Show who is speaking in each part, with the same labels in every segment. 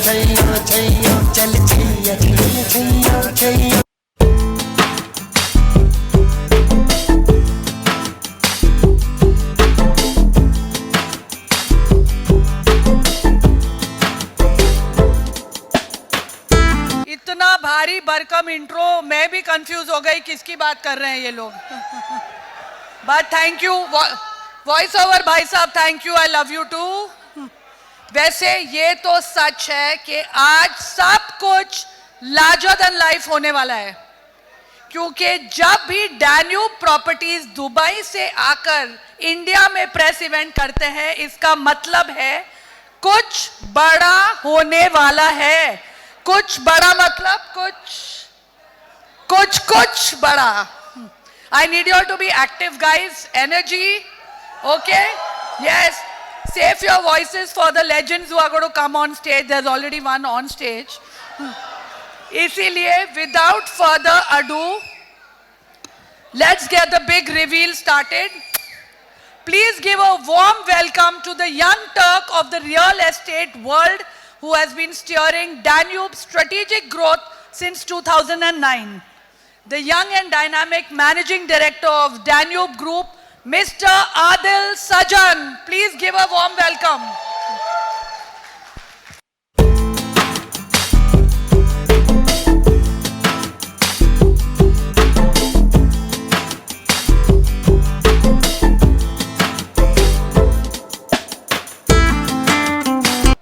Speaker 1: छैया छैया चल छैया छैया छैया छैया।
Speaker 2: इतना भारी भरकम इंट्रो, मैं भी कंफ्यूज हो गई किसकी बात कर रहे हैं ये लोग। But thank you voice over भाई साहब, thank you, I love you too. वैसे ये तो सच है कि आज सब कुछ लार्जर देन लाइफ होने वाला है, क्योंकि जब भी डैन्यूब प्रॉपर्टीज दुबई से आकर इंडिया में प्रेस इवेंट करते हैं, इसका मतलब है कुछ बड़ा होने वाला है। कुछ बड़ा मतलब कुछ बड़ा। I need you all to be active, guys. Energy, okay? Yes. Save your voices for the legends who are going to come on stage. There's already one on stage. इसीलिए, without further ado, let's get the big reveal started. Please give a warm welcome to the young Turk of the real estate world who has been steering Danube's strategic growth since 2009. The young and dynamic managing director of Danube Group, Mr. Adil Sajan. Please give a warm welcome.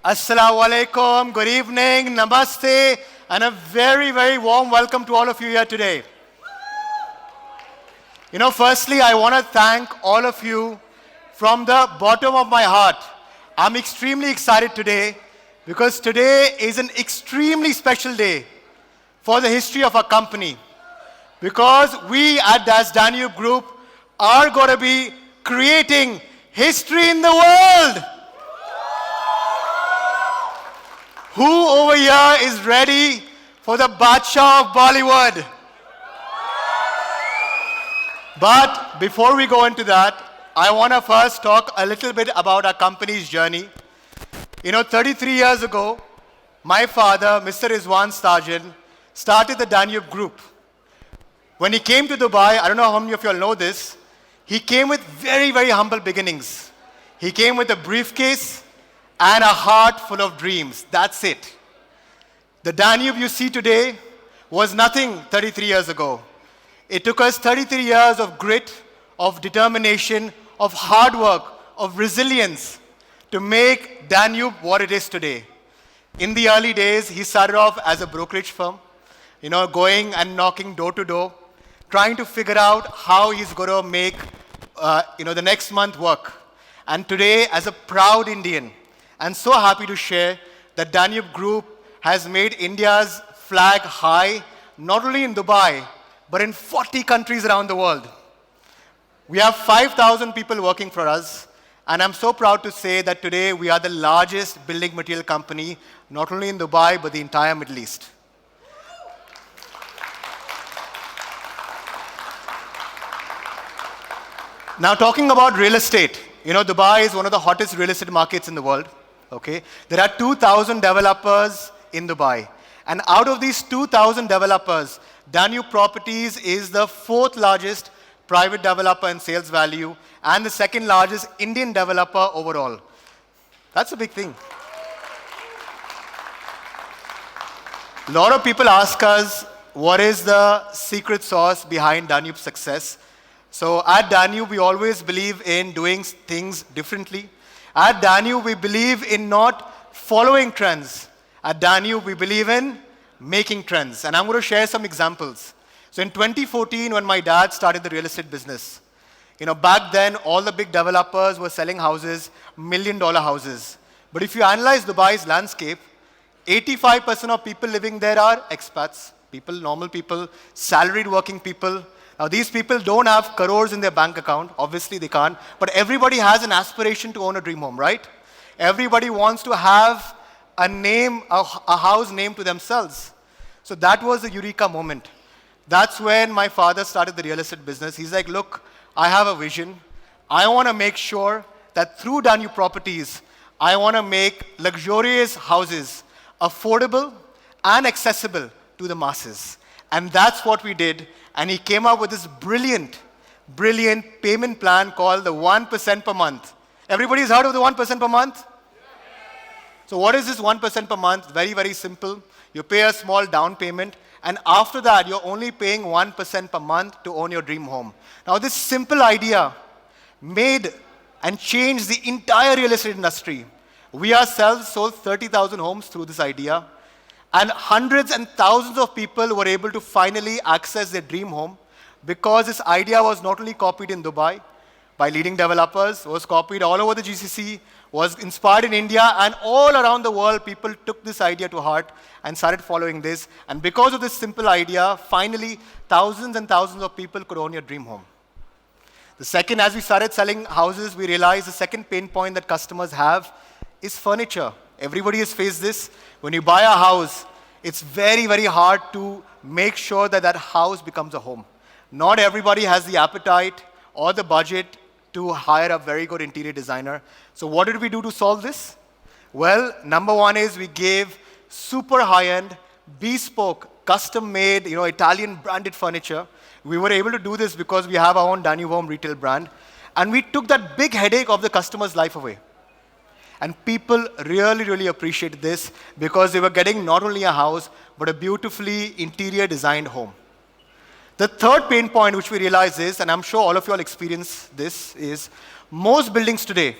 Speaker 3: Assalamu alaikum, good evening, namaste, and a very, very warm welcome to all of you here today. You know, firstly, I want to thank all of you from the bottom of my heart. I'm extremely excited today because today is an extremely special day for the history of our company. Because we at Das Danube Group are going to be creating history in the world. Who over here is ready for the Badshah of Bollywood? But before we go into that, I want to first talk a little bit about our company's journey. You know, 33 years ago, my father, Mr. Rizwan Sajan, started the Danube Group. When he came to Dubai, I don't know how many of you all know this, he came with very, very humble beginnings. He came with a briefcase and a heart full of dreams. That's it. The Danube you see today was nothing 33 years ago. It took us 33 years of grit, of determination, of hard work, of resilience to make Danube what it is today. In the early days, he started off as a brokerage firm, you know, going and knocking door to door, trying to figure out how he's going to make, the next month work. And today, as a proud Indian, I'm so happy to share that Danube Group has made India's flag high, not only in Dubai, but in 40 countries around the world. We have 5,000 people working for us, and I'm so proud to say that today we are the largest building material company, not only in Dubai, but the entire Middle East. Now, talking about real estate, you know, Dubai is one of the hottest real estate markets in the world. Okay? There are 2,000 developers in Dubai. And out of these 2,000 developers, Danube Properties is the fourth largest private developer in sales value and the second largest Indian developer overall. That's a big thing. A lot of people ask us, what is the secret sauce behind Danube's success? So at Danube, we always believe in doing things differently. At Danube, we believe in not following trends. At Danube, we believe in making trends. And I'm going to share some examples. So in 2014, when my dad started the real estate business, you know, back then, all the big developers were selling houses, million-dollar houses. But if you analyze Dubai's landscape, 85% of people living there are expats, people, normal people, salaried working people. Now, these people don't have crores in their bank account. Obviously, they can't. But everybody has an aspiration to own a dream home, right? Everybody wants to have a name, a house named to themselves. So that was the eureka moment. That's when my father started the real estate business. He's like, look, I have a vision. I want to make sure that through Danube Properties, I want to make luxurious houses. affordable, and accessible to the masses. And that's what we did. And he came up with this brilliant payment plan called the 1% per month. Everybody's heard of the 1% per month? So what is this 1% per month? Very, very simple. You pay a small down payment, and after that, you're only paying 1% per month to own your dream home. Now, this simple idea made and changed the entire real estate industry. We ourselves sold 30,000 homes through this idea, and hundreds and thousands of people were able to finally access their dream home because this idea was not only copied in Dubai by leading developers, was copied all over the GCC, was inspired in India, and all around the world, people took this idea to heart and started following this. And because of this simple idea, finally, thousands and thousands of people could own your dream home. The second, as we started selling houses, we realized the second pain point that customers have is furniture. Everybody has faced this. When you buy a house, it's very, very hard to make sure that that house becomes a home. Not everybody has the appetite or the budget to hire a very good interior designer. So what did we do to solve this? Well, number one is we gave super high-end, bespoke, custom-made, Italian branded furniture. We were able to do this because we have our own Danube Home retail brand. And we took that big headache of the customer's life away. And people really, really appreciated this because they were getting not only a house, but a beautifully interior designed home. The third pain point which we realize is, and I'm sure all of you all experience this, is most buildings today,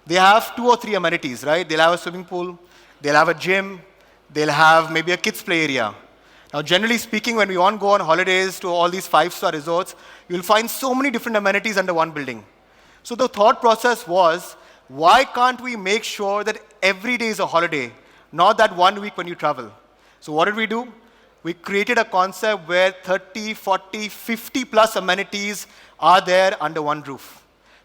Speaker 3: they have 2 or 3 amenities, right? They'll have a swimming pool, they'll have a gym, they'll have maybe a kids play area. Now, generally speaking, when we want to go on holidays to all these 5-star resorts, you'll find so many different amenities under one building. So the thought process was, why can't we make sure that every day is a holiday, not that 1 week when you travel? So what did we do? We created a concept where 30, 40, 50 plus amenities are there under one roof.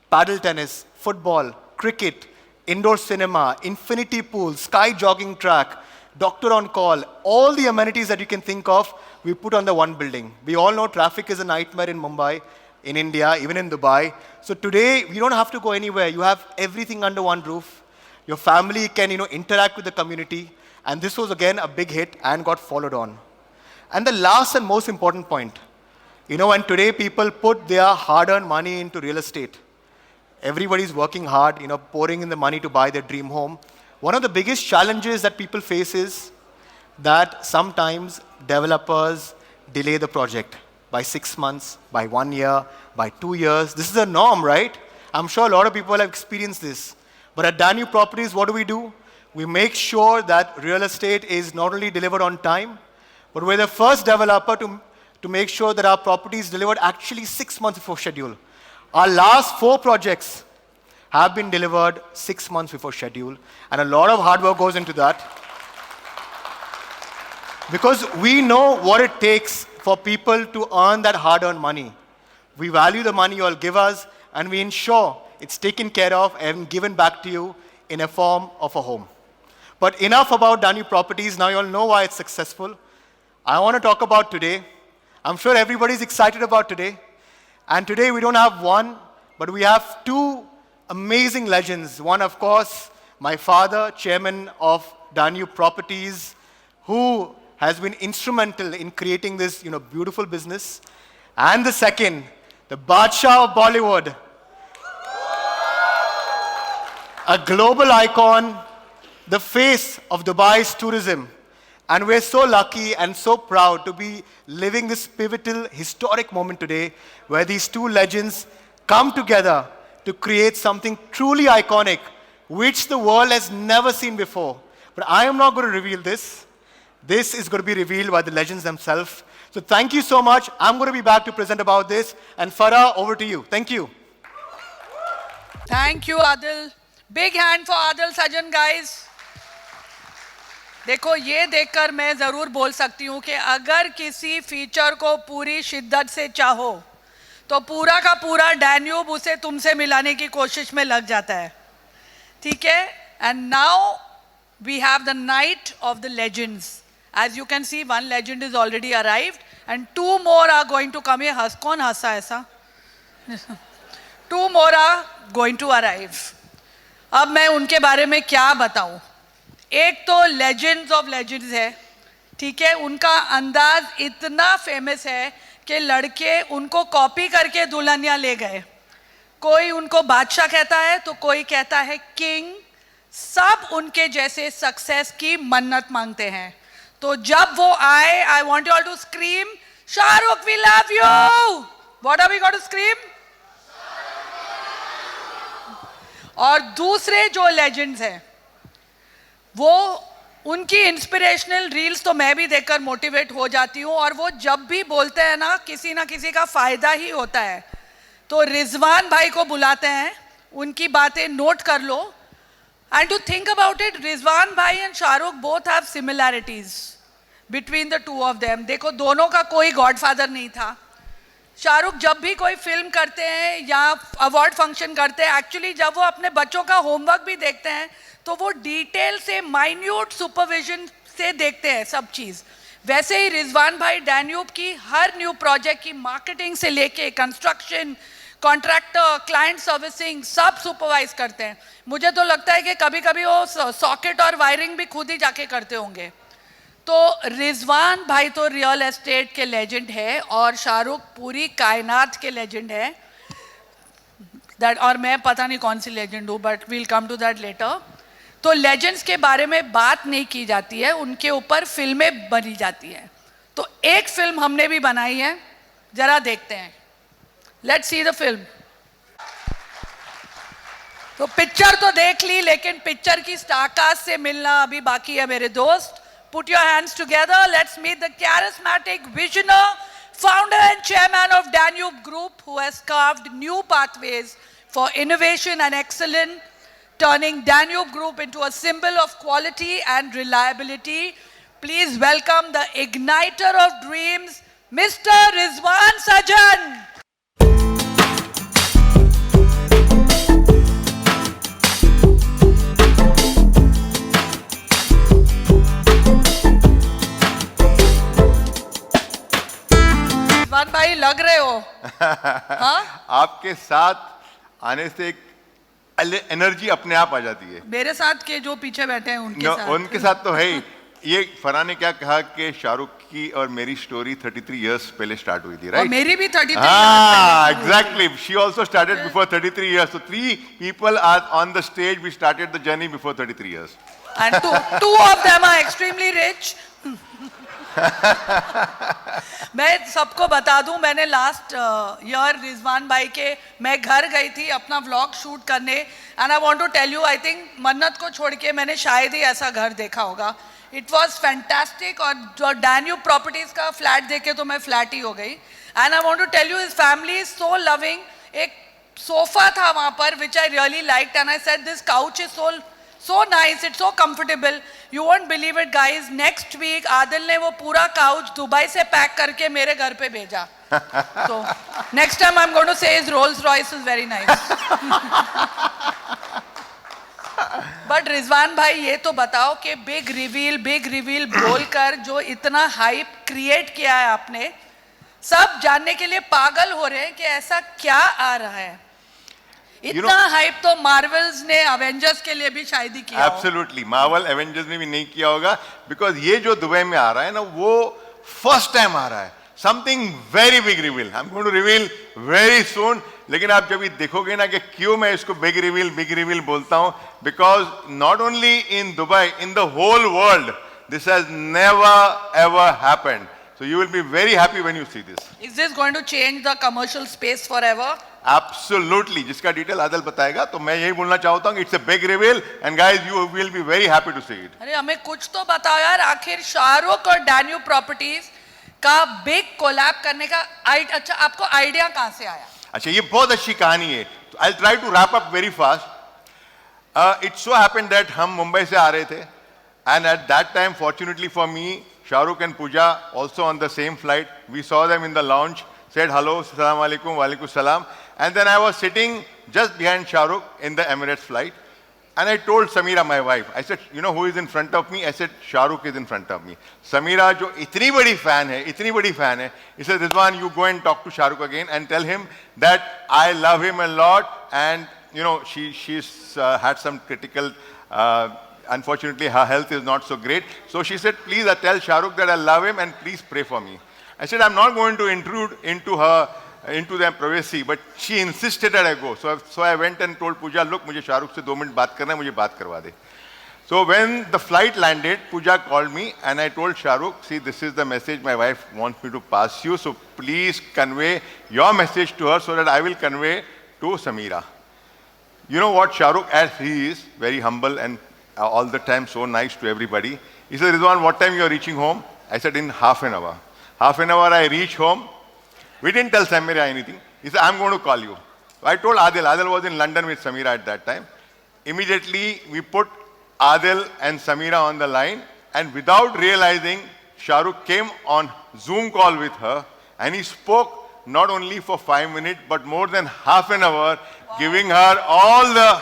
Speaker 3: Paddle tennis, football, cricket, indoor cinema, infinity pool, sky jogging track, doctor on call, all the amenities that you can think of, we put on the one building. We all know traffic is a nightmare in Mumbai, in India, even in Dubai. So today, you don't have to go anywhere. You have everything under one roof. Your family can, interact with the community. And this was, again, a big hit and got followed on. And the last and most important point, when today people put their hard-earned money into real estate, everybody's working hard, pouring in the money to buy their dream home. One of the biggest challenges that people face is that sometimes developers delay the project by 6 months, by 1 year, by 2 years. This is a norm, right? I'm sure a lot of people have experienced this. But at Danube Properties, what do? We make sure that real estate is not only delivered on time, but we're the first developer to make sure that our property is delivered actually 6 months before schedule. Our last 4 projects have been delivered 6 months before schedule, and a lot of hard work goes into that. Because we know what it takes for people to earn that hard-earned money. We value the money you all give us, and we ensure it's taken care of and given back to you in a form of a home. But enough about Danube Properties. Now you all know why it's successful. I want to talk about today. I'm sure everybody's excited about today. And today we don't have one, but we have 2 amazing legends. One, of course, my father, chairman of Danube Properties, who has been instrumental in creating this beautiful business. And the second, the Badshah of Bollywood, a global icon, the face of Dubai's tourism. And we're so lucky and so proud to be living this pivotal, historic moment today where these 2 legends come together to create something truly iconic, which the world has never seen before. But I am not going to reveal this. This is going to be revealed by the legends themselves. So thank you so much. I'm going to be back to present about this. And Farah, over to you. Thank you.
Speaker 2: Thank you, Adil. Big hand for Adil Sajan, guys. देखो ये देखकर मैं ज़रूर बोल सकती हूँ कि अगर किसी फीचर को पूरी शिद्दत से चाहो तो पूरा का पूरा डैन्यूब उसे तुमसे मिलाने की कोशिश में लग जाता है, ठीक है? And now we have the night of the legends. As you can see, 1 legend is already arrived and 2 more are going to come. ये कौन हंसा ऐसा? 2 more are going to arrive. अब मैं उनके बारे में क्या बताऊँ? एक तो लेजेंड्स ऑफ लेजेंड्स है, ठीक है, उनका अंदाज इतना फेमस है कि लड़के उनको कॉपी करके दुल्हनिया ले गए। कोई उनको बादशाह कहता है तो कोई कहता है किंग, सब उनके जैसे सक्सेस की मन्नत मांगते हैं। तो जब वो आए, I want you all to scream Shahrukh we love you. What are we going to scream? और दूसरे जो लेजेंड्स हैं वो, उनकी इंस्पिरेशनल रील्स तो मैं भी देखकर मोटिवेट हो जाती हूँ, और वो जब भी बोलते हैं ना किसी का फायदा ही होता है। तो रिजवान भाई को बुलाते हैं, उनकी बातें नोट कर लो। And to think about it, Rizwan भाई and Shahrukh both have similarities between the two of them. देखो, दोनों का कोई गॉडफादर नहीं था। शाहरुख जब भी कोई फिल्म करते हैं या अवार्ड फंक्शन करते हैं, एक्चुअली जब वो अपने बच्चों का होमवर्क भी देखते हैं तो वो डिटेल से, माइन्यूट सुपरविजन से देखते हैं सब चीज़। वैसे ही रिजवान भाई डैन्यूब की हर न्यू प्रोजेक्ट की मार्केटिंग से लेके कंस्ट्रक्शन, कॉन्ट्रैक्टर, क्लाइंट सर्विसिंग सब सुपरवाइज करते हैं। मुझे तो लगता है कि कभी कभी वो सॉकेट और वायरिंग भी खुद ही जाके करते होंगे। तो रिजवान भाई तो रियल एस्टेट के लेजेंड है और शाहरुख पूरी कायनात के लेजेंड है। दैट, और मैं पता नहीं कौन सी लेजेंड हूँ, but we'll come to that later. तो लेजेंड्स के बारे में बात नहीं की जाती है, उनके ऊपर फिल्में बनी जाती हैं। तो एक फिल्म हमने भी बनाई है, जरा देखते हैं। Let's see the film. तो पिक्चर तो देख ली, लेकिन पिक्चर की स्टारकास्ट से मिलना अभी बाकी है मेरे दोस्त। Put your hands together. Let's meet the charismatic visionary, founder and chairman of Danube Group, who has carved new pathways for innovation and excellence, turning Danube Group into a symbol of quality and reliability. Please welcome the igniter of dreams, Mr. Rizwan Sajan. भाई लग रहे हो हाँ?
Speaker 4: आपके साथ आने से एक एनर्जी अपने आप आ जाती है।
Speaker 2: मेरे साथ के जो पीछे बैठे हैं
Speaker 4: उनके साथ तो है ही। ये फरहान ने क्या कहा कि शाहरुख की और मेरी स्टोरी 33 इयर्स पहले स्टार्ट हुई थी, राइट?
Speaker 2: मेरी भी 33
Speaker 4: exactly. She also started before 33 years. So 3 people are on the stage. We started the journey before 33 years.
Speaker 2: And two of them are extremely rich. मैं सबको बता दूं, मैंने लास्ट ईयर रिजवान भाई के मैं घर गई थी अपना व्लॉग शूट करने। And I want to tell you, I think Mannat को छोड़ के मैंने शायद ही ऐसा घर देखा होगा। It was fantastic. और जो डैन्यूब प्रॉपर्टीज का फ्लैट देखे तो मैं फ्लैट ही हो गई। And I want to tell you, his family is so loving. एक सोफा था वहां पर which I really liked, and I said this couch is so nice, it's so comfortable. You won't believe it guys, next week Adil ने वो पूरा couch Dubai से pack करके मेरे घर पे भेजा। So next time I'm going to say his Rolls Royce is very nice. But Rizwan भाई ये तो बताओ कि बिग रिवील बोलकर जो इतना हाइप क्रिएट किया है आपने, सब जानने के लिए पागल हो रहे हैं कि ऐसा क्या आ रहा है। इतना हाइप तो मार्वल्स ने एवेंजर्स के लिए भी शायद ही किया।
Speaker 4: एब्सोल्युटली, मार्वल एवेंजर्स ने भी नहीं किया होगा, बिकॉज ये जो दुबई में आ रहा है ना, वो फर्स्ट टाइम आ रहा है। Something very big reveal, I am going to reveal very soon. लेकिन आप जब देखोगे ना कि क्यों मैं इसको बिग रिवील बोलता हूं, because not only in Dubai, in the whole world this has never ever happened. So you will be very happy when you see this.
Speaker 2: Is this going to change the commercial space forever?
Speaker 4: Absolutely. जिसका detail Adil बताएगा। तो मैं यही बोलना चाहता हूँ कि it's a big reveal and guys you will be very happy to see it.
Speaker 2: अरे हमें कुछ तो बताओ यार, आखिर शाहरुख और डैन्यूब प्रॉपर्टीज का बिग कोलैब करने का अच्छा आपको आइडिया कहाँ से आया?
Speaker 4: अच्छा, ये बहुत अच्छी कहानी है। I'll try to wrap up very fast. It so happened that हम मुंबई से आ रहे थे and at that time fortunately for me, Shahrukh and Pooja also on the same flight. We saw them in the lounge, said hello, Assalamu alaikum, wa alaikum salam. And then I was sitting just behind Shahrukh in the Emirates flight. And I told Samira, my wife, I said, you know who is in front of me? I said, Shahrukh is in front of me. Samira, jo itni badi fan hai, he said, Rizwan, you go and talk to Shahrukh again and tell him that I love him a lot. And, you know, she's had some critical unfortunately her health is not so great. So she said, please tell Shah Rukh that I love him and please pray for me. I said, I'm not going to intrude into their privacy, but she insisted that I go. So I went and told Pooja, look, मुझे Shah Rukh से 2 minute बात करना है, मुझे बात करवा दे. So when the flight landed, Pooja called me and I told Shah Rukh, see, this is the message my wife wants me to pass you, so please convey your message to her so that I will convey to Sameera. You know what, Shah Rukh, as he is, very humble and all the time so nice to everybody. He said, Rizwan, what time you are reaching home? I said, in half an hour. Half an hour I reach home. We didn't tell Sameera anything. He said, I'm going to call you. So I told Adil. Adil was in London with Sameera at that time. Immediately we put Adil and Sameera on the line, and without realizing, Shah Rukh came on Zoom call with her, and he spoke not only for 5 minutes, but more than half an hour, giving her all the,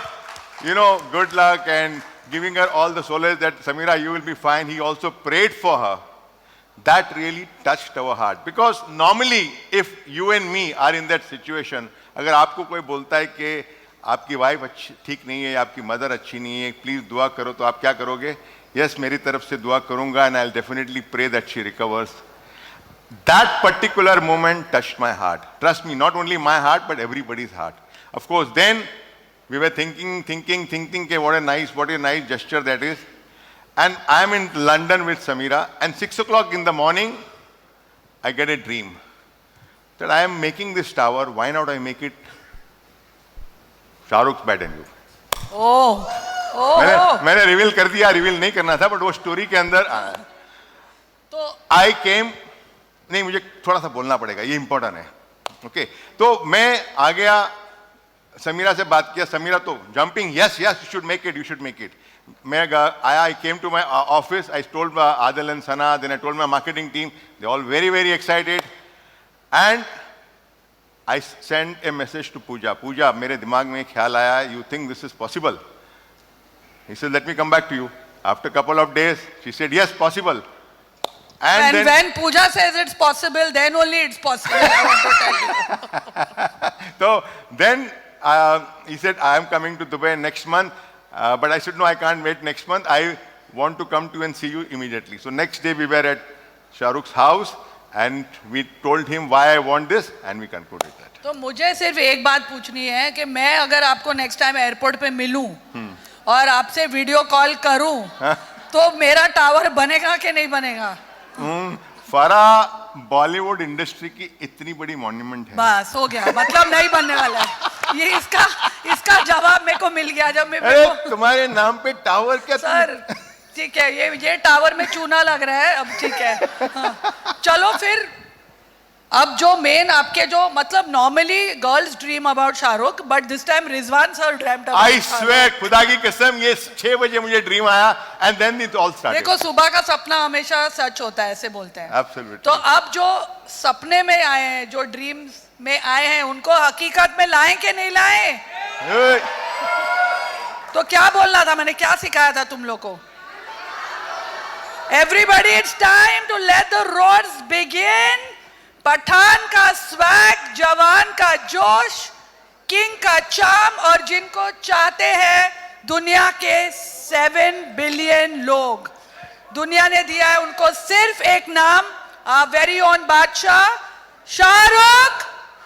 Speaker 4: good luck and giving her all the solace that, Sameera, you will be fine. He also prayed for her. That really touched our heart. Because normally, if you and me are in that situation, अगर आपको कोई बोलता है कि आपकी wife अच्छी ठीक नहीं है, आपकी मदर अच्छी नहीं है, प्लीज दुआ करो, तो आप क्या करोगे? यस, मेरी तरफ से दुआ करूंगा, and I'll definitely pray that she recovers. That particular moment touched my heart. Trust me, not only my heart, but everybody's heart. Of course, then we were thinking, okay, what a nice gesture that is. And I'm in London with Sameera, and 6 o'clock in the morning, I get a dream that I am making this tower. Why not I make it Shah Rukh's bed and you? मैंने reveal कर दिया, reveal नहीं करना था, but वो story के अंदर तो आई केम. नहीं, मुझे थोड़ा सा बोलना पड़ेगा, ये इंपॉर्टेंट है. ओके, तो मैं आ गया, समीरा से बात किया. समीरा तो jumping, yes you should make it. मैं आया, I came to my office, I told Adil and Sana, then I told my marketing team. They all very excited, and I sent a message to Pooja. Pooja, मेरे दिमाग में ख्याल आया, you think this is possible? He said, let me come back to you. After a couple of days, she said, yes, possible. And then,
Speaker 2: when Pooja says it's possible, then only it's possible, I want to tell you.
Speaker 4: So then he said, I am coming to Dubai next month. But I said, no, I can't wait next month. I want to come to and see you immediately. So next day we were at Shah Rukh's house and we told him why I want this and we concluded that.
Speaker 2: तो मुझे सिर्फ एक बात पूछनी है कि मैं अगर आपको नेक्स्ट टाइम एयरपोर्ट पे मिलूं और आपसे वीडियो कॉल करूं तो मेरा टावर बनेगा कि नहीं बनेगा?
Speaker 4: फरा बॉलीवुड इंडस्ट्री की इतनी बड़ी मॉन्यूमेंट है.
Speaker 2: बस हो गया, मतलब नहीं बनने वाला है. ये इसका जवाब मेरे को मिल गया जब मैं
Speaker 4: तुम्हारे नाम पे टावर क्या?
Speaker 2: सर ठीक है, ये टावर में चूना लग रहा है अब. ठीक है, हाँ. चलो फिर अब जो मेन आपके जो मतलब normally girls dream about Shahrukh, but this time Rizwan sir dreamed about.
Speaker 4: I swear, खुदा की कसम, ये 6 बजे मुझे ड्रीम आया and then it all started.
Speaker 2: देखो, सुबह का सपना हमेशा सच होता है, ऐसे बोलते हैं.
Speaker 4: एब्सोल्युटली.
Speaker 2: तो अब जो सपने में आए हैं, जो ड्रीम्स में आए हैं, उनको हकीकत में लाएं कि नहीं लाएं? तो क्या बोलना था, मैंने क्या सिखाया था तुम लोग को? Everybody, it's time to let the roads begin. Pathan का स्वैग, जवान का जोश, किंग का चार्म, और जिनको चाहते हैं दुनिया के 7 बिलियन लोग. दुनिया ने दिया है उनको सिर्फ एक नाम, वेरी ओन बादशाह Shahrukh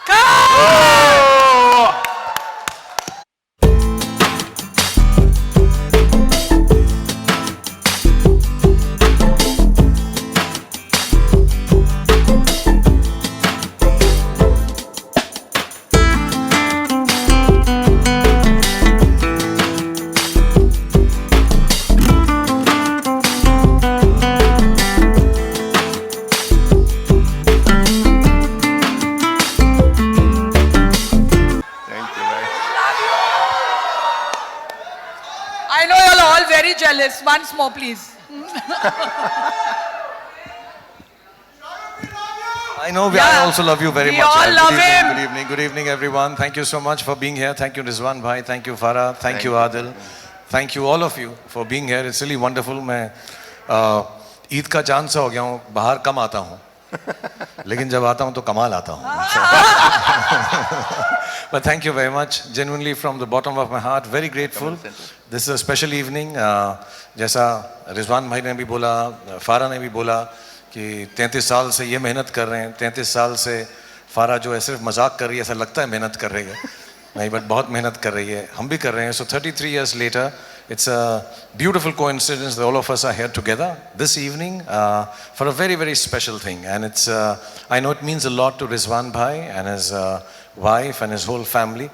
Speaker 2: Khan. Jealous. Once more, please.
Speaker 5: I know I also love you very
Speaker 2: we
Speaker 5: much.
Speaker 2: all love him.
Speaker 5: Good evening, everyone. Thank you so much for being here. Thank you, Rizwan bhai. Thank you, Farah. Thank you, Adil. Thank you, all of you, for being here. It's really wonderful. मैं ईद का चांद सा हो गया हूँ, बाहर कम आता हूँ. लेकिन जब आता हूँ तो कमाल आता हूँ. But thank you very much, genuinely from the bottom of my heart, very grateful. This is a special evening. जैसा रिजवान भाई ने भी बोला, फारा ने भी बोला कि 33 साल से ये मेहनत कर रहे हैं. 33 साल से फारा जो है सिर्फ मजाक कर रही है, ऐसा लगता है मेहनत कर रही है, नहीं, बट बहुत मेहनत कर रही है, हम भी कर रहे हैं. So 33 years later, it's a beautiful coincidence that all of us are here together this evening for a very, very special thing. And it's, I know it means a lot to Rizwan Bhai and his wife and his whole family.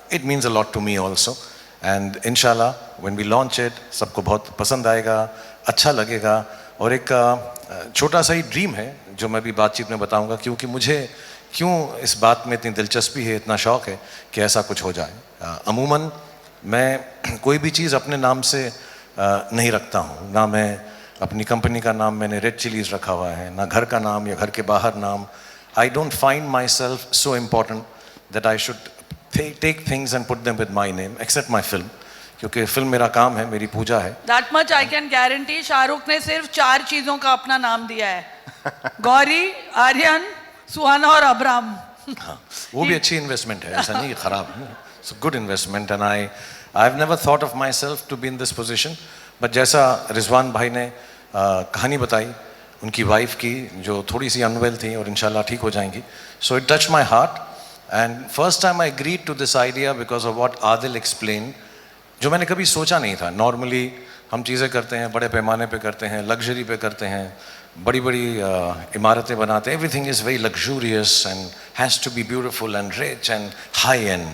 Speaker 5: It means a lot to me also. And inshallah, when we launch it, सबको बहुत पसंद आएगा, अच्छा लगेगा. और एक छोटा सा ही ड्रीम है जो मैं भी बातचीत में बताऊंगा, क्योंकि मुझे क्यों इस बात में इतनी दिलचस्पी है, इतना शौक़ है कि ऐसा कुछ हो जाए. अमूमन मैं कोई भी चीज़ अपने नाम से नहीं रखता हूँ. ना मैं अपनी कंपनी का नाम मैंने रेड चिलीज़ रखा हुआ है, ना घर का नाम या घर के बाहर नाम. I don't find myself so important that I should take things and put them with my name, except my film, क्योंकि फिल्म मेरा काम है, मेरी पूजा है.
Speaker 2: That much I can guarantee. Shahrukh ने सिर्फ 4 चीजों का अपना नाम दिया है, गौरी, आर्यन, सुहाना और अब्राम.
Speaker 5: हाँ, वो भी अच्छी इन्वेस्टमेंट है, ऐसा नहीं कि खराब है. It's a good investment and I've never thought of myself to be in this position. But जैसा रिजवान भाई ने कहानी बताई उनकी वाइफ की जो थोड़ी सी अनवेल थी और इंशाल्लाह ठीक हो जाएंगी. So it touched my heart and first time I agreed to this idea because of what Adil explained, जो मैंने कभी सोचा नहीं था. नॉर्मली हम चीज़ें करते हैं, बड़े पैमाने पे करते हैं, लग्जरी पे करते हैं, बड़ी बड़ी इमारतें बनाते हैं. Everything is very luxurious and has to be beautiful and rich and high end.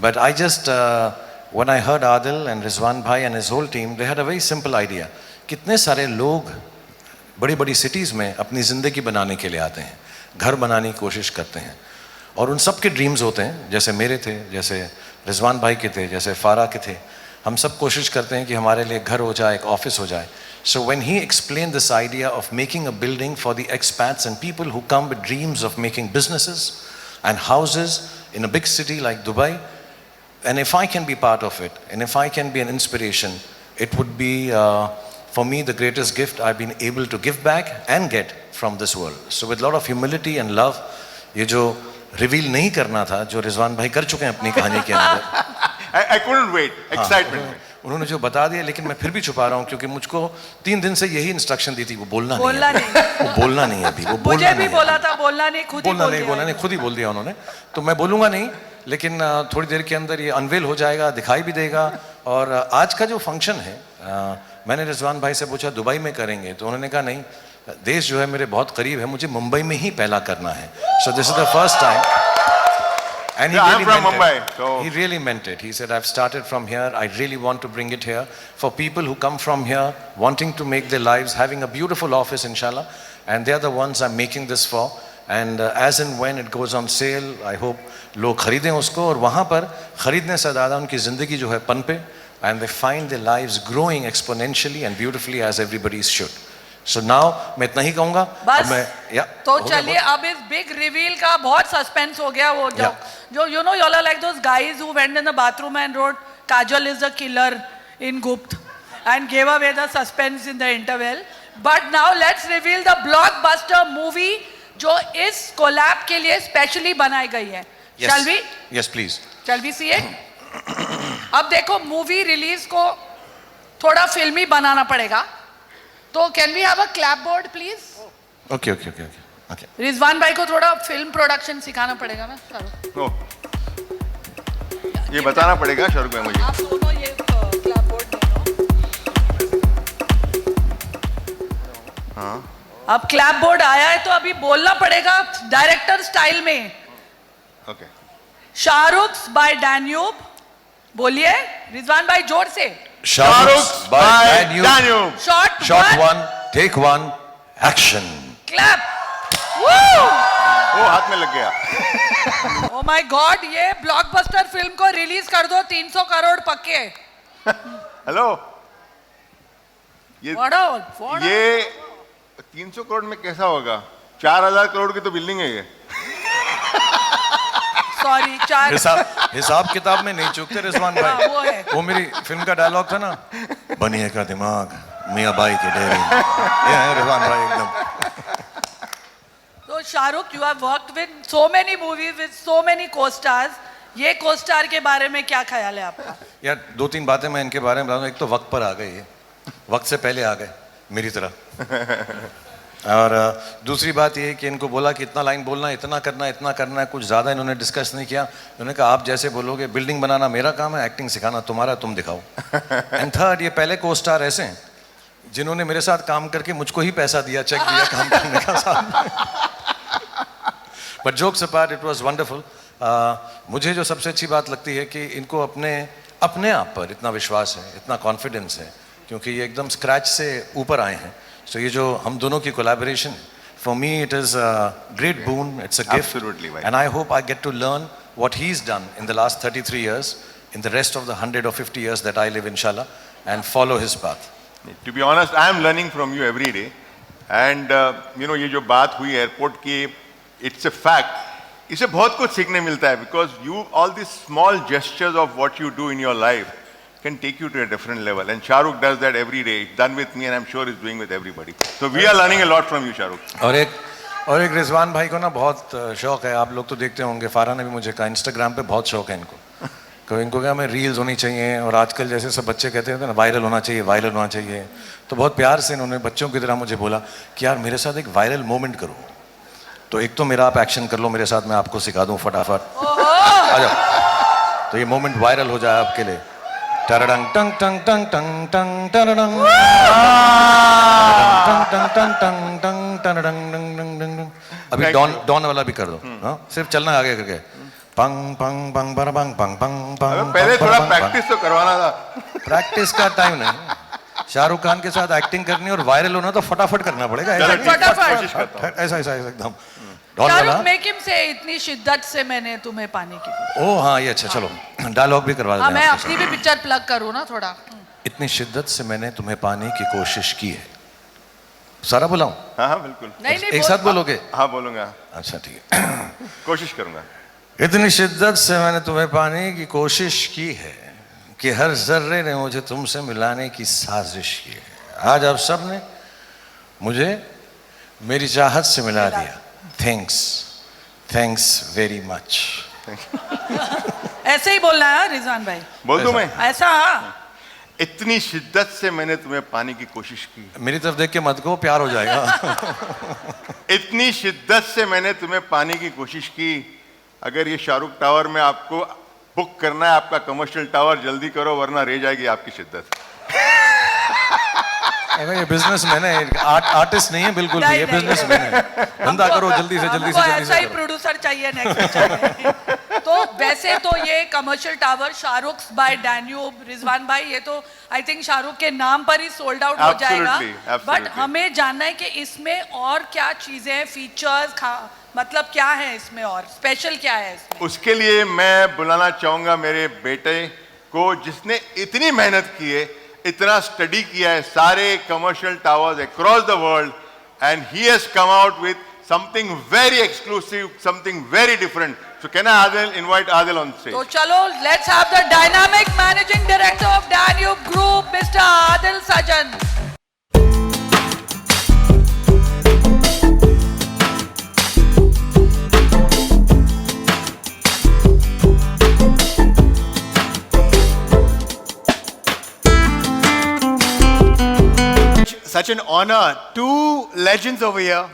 Speaker 5: But I just, when I heard Adil and Rizwan Bhai and his whole team, they had a very simple idea. कितने सारे लोग बड़ी बड़ी cities में अपनी ज़िंदगी बनाने के लिए आते हैं, घर बनाने की कोशिश करते हैं, और उन सब के ड्रीम्स होते हैं, जैसे मेरे थे, जैसे रिजवान भाई के थे, जैसे फारा के थे. हम सब कोशिश करते हैं कि हमारे लिए घर हो जाए, एक ऑफिस हो जाए. So when he explained this idea of making a building for the expats and people who come with dreams of making businesses and houses in a big city like Dubai, and if I can be part of it, and if I can be an inspiration, it would be for me the greatest gift I've been able to give back and get from this world. So with a lot of humility and love, ये जो reveal नहीं करना था, जो रिजवान भाई कर चुके हैं अपनी कहानी के अंदर.
Speaker 4: I couldn't wait. Excitement.
Speaker 5: उन्होंने जो बता दिया, लेकिन मैं फिर भी छुपा रहा हूँ क्योंकि मुझको 3 दिन से यही इंस्ट्रक्शन दी थी, वो बोलना नहीं. वो बोलना नहीं है अभी, वो बोलना
Speaker 2: मुझे भी बोला था बोलना नहीं, खुद ही
Speaker 5: बोलना नहीं, खुद ही बोल दिया उन्होंने. तो मैं बोलूँगा नहीं, लेकिन थोड़ी देर के अंदर ये अनवेल हो जाएगा, दिखाई भी देगा. और आज का जो फंक्शन है, मैंने रिजवान भाई से पूछा दुबई में करेंगे, तो उन्होंने कहा नहीं, देश जो है मेरे बहुत करीब है, मुझे मुंबई में ही पहला करना है. So this is the first time. And he really meant it. So he really meant it. He said, I've started from here. I really want to bring it here for people who come from here, wanting to make their lives, having a beautiful office, inshallah. And they're the ones I'm making this for. And as and when it goes on sale, I hope लोग खरीदें उसको, और वहाँ पर खरीदने से ज़्यादा उनकी ज़िंदगी जो है पनपे, and they find their lives growing exponentially and beautifully as everybody should. So now मैं इतना ही कहूँगा.
Speaker 2: बस.
Speaker 5: या
Speaker 2: तो चलिए, अब इस बिग रिवील का बहुत सस्पेंस हो गया. वो जो you know, you all are like those guys who went in the bathroom and wrote Kajal is the killer in Gupt and gave away the suspense in the interval. But now let's reveal the blockbuster movie जो इस collab के लिए specially बनाई गई है. Shall we?
Speaker 5: Yes, please.
Speaker 2: Shall we see it? अब देखो, movie release को थोड़ा फिल्मी बनाना पड़ेगा, तो can we have a clap board please?
Speaker 5: Okay.
Speaker 2: Rizwan भाई को थोड़ा फिल्म प्रोडक्शन सिखाना पड़ेगा ना.
Speaker 4: No. ये बताना पड़ेगा शाहरुख भाई मुझे.
Speaker 2: आप दोनों ये क्लैप बोर्ड
Speaker 4: हाँ.
Speaker 2: अब क्लैप बोर्ड आया है तो अभी बोलना पड़ेगा डायरेक्टर स्टाइल में.
Speaker 4: Okay.
Speaker 2: Shahrukh by Danube. बोलिए रिजवान भाई जोर से.
Speaker 5: Shahrukh by Daniel.
Speaker 2: Shot
Speaker 5: one, take one, action.
Speaker 2: Clap. Woo!
Speaker 4: वो हाथ में लग गया.
Speaker 2: Oh my God, ये ब्लॉकबस्टर फिल्म को रिलीज कर दो, 300 करोड़ पक्के.
Speaker 4: हेलो.
Speaker 2: ये
Speaker 4: 300 करोड़ में कैसा होगा? 4000 करोड़ की तो बिल्डिंग है ये.
Speaker 2: सॉरी, 4
Speaker 5: हिसाब किताब में नहीं चूकते रिजवान भाई.
Speaker 2: वो है.
Speaker 5: वो मेरी फिल्म का डायलॉग था ना, बनिए का दिमाग मियाँ बाई के डेरे. ये है रिजवान भाई एकदम.
Speaker 2: Shahrukh, you have worked with so many movies with so many co-stars. ये co-star के बारे में क्या ख्याल है आपका?
Speaker 5: यार 2-3 बातें मैं इनके बारे में बता दूं। एक तो वक्त पर आ गए, ये वक्त से पहले आ गए मेरी तरह। और दूसरी बात ये कि इनको बोला कि इतना लाइन बोलना, इतना करना है, कुछ ज़्यादा इन्होंने डिस्कस नहीं किया। उन्होंने कहा आप जैसे बोलोगे, बिल्डिंग बनाना मेरा काम है, एक्टिंग सिखाना तुम्हारा, तुम दिखाओ। एंड थर्ड, ये पहले को स्टार ऐसे हैं जिन्होंने मेरे साथ काम करके मुझको ही पैसा दिया, चेक दिया काम करने का साथ। But jokes apart, it was wonderful. मुझे जो सबसे अच्छी बात लगती है कि इनको अपने आप पर इतना विश्वास है, इतना कॉन्फिडेंस है, क्योंकि ये एकदम स्क्रैच से ऊपर आए हैं। सो ये जो हम दोनों की collaboration, for me it is a great boon, it's a gift, and I hope I get to learn what he's done in the last 33 years in the rest of the 100 or 50 years that I live, inshallah, and follow his path.
Speaker 4: To be honest, I am learning from you every day. And you know, ये जो बात हुई airport की, it's a fact. इससे बहुत कुछ सीखने मिलता है, because you, all these small gestures of what you do in your life can take you to a different level. And Shahrukh does that every day. It's done with me, and I'm sure he's doing with everybody. So we are learning a lot from you, Shahrukh.
Speaker 5: और एक रिजवान भाई को ना बहुत शौक है, आप लोग तो देखते होंगे, फारा ने भी मुझे कहा, इंस्टाग्राम पे बहुत शौक है इनको। इनको क्या, हमें रील्स होनी चाहिए, और आजकल जैसे सब बच्चे कहते हैं ना, वायरल होना चाहिए। तो बहुत प्यार से इन्होंने बच्चों की तरह मुझे बोला कि यार मेरे साथ एक वायरल मोमेंट करो। तो एक तो मेरा आप एक्शन कर लो मेरे साथ, मैं आपको सिखा दूँ फटाफट, आ जाओ, तो ये मोमेंट वायरल हो जाए आपके लिए। टरडंग टंग टंग टंग टंग टंग टरडंग टंग टंग टंग टंग टंग टरडंग डंग डंग डंग। अभी डॉन वाला भी कर दो, हाँ, सिर्फ चलना आगे करके, पंग पंग पंग बर पंग पंग पंग पंग।
Speaker 4: पहले थोड़ा प्रैक्टिस तो करवाना था।
Speaker 5: प्रैक्टिस का टाइम नहीं, शाहरुख खान के साथ एक्टिंग करनी और वायरल होना तो फटाफट करना पड़ेगा, ऐसा एकदम।
Speaker 2: शाहरुख, मेक हिम से इतनी शिद्दत से मैंने तुम्हें पाने की।
Speaker 5: ओ हाँ, ये अच्छा, चलो डायलॉग भी करवा देते हैं।
Speaker 2: मैं अपनी भी पिक्चर प्लग करूँ ना थोड़ा।
Speaker 5: इतनी शिद्दत से मैंने तुम्हें पाने की कोशिश की है। सारा बोलाऊं?
Speaker 4: हाँ बिल्कुल।
Speaker 2: नहीं,
Speaker 5: एक साथ बोलोगे?
Speaker 4: हाँ बोलूंगा।
Speaker 5: अच्छा ठीक है।
Speaker 4: कोशिश करूंगा।
Speaker 5: इतनी शिद्दत से मैंने तुम्हें पाने की कोशिश की है कि हर जर्रे ने मुझे तुमसे मिलाने की साजिश की है। आज आप सब ने मुझे मेरी चाहत से मिला दिया। Thanks very much.
Speaker 2: ऐसे ही बोलना है रिजवान भाई।
Speaker 4: बोल दूं मैं?
Speaker 2: ऐसा।
Speaker 4: इतनी शिद्दत से मैंने तुम्हें पाने की कोशिश की।
Speaker 5: मेरी तरफ देख के मत को, प्यार हो जाएगा।
Speaker 4: इतनी शिद्दत से मैंने तुम्हें पाने की कोशिश की। अगर ये शाहरुख टावर में आपको बुक करना है, आपका कमर्शियल टावर, जल्दी करो वरना रह जाएगी आपकी शिद्दत।
Speaker 5: ये बिजनेसमैन है, आर्टिस्ट नहीं है बिल्कुल भी, ये बिजनेसमैन है। धंधा करो जल्दी से
Speaker 2: ऐसा ही प्रोड्यूसर चाहिए नेक्स्ट पिक्चर में। तो वैसे तो ये commercial tower Shahrukh by Danube, Rizwan भाई, ये तो आई थिंक शाहरुख के नाम पर ही सोल्ड आउट हो जाएगा। बट हमें जानना है कि इसमें और क्या चीजें, फीचर्स, मतलब क्या है इसमें और स्पेशल क्या है इसमें?
Speaker 4: उसके लिए मैं बुलाना चाहूंगा मेरे बेटे को, जिसने इतनी मेहनत की है, इतना स्टडी किया है सारे commercial towers across the world, and he has come out with something very exclusive, something very different. So can I invite Adil on stage?
Speaker 2: तो चलो, let's have the dynamic managing director of Danube Group, Mr. Adil Sajan.
Speaker 3: Such an honor. Two legends over here.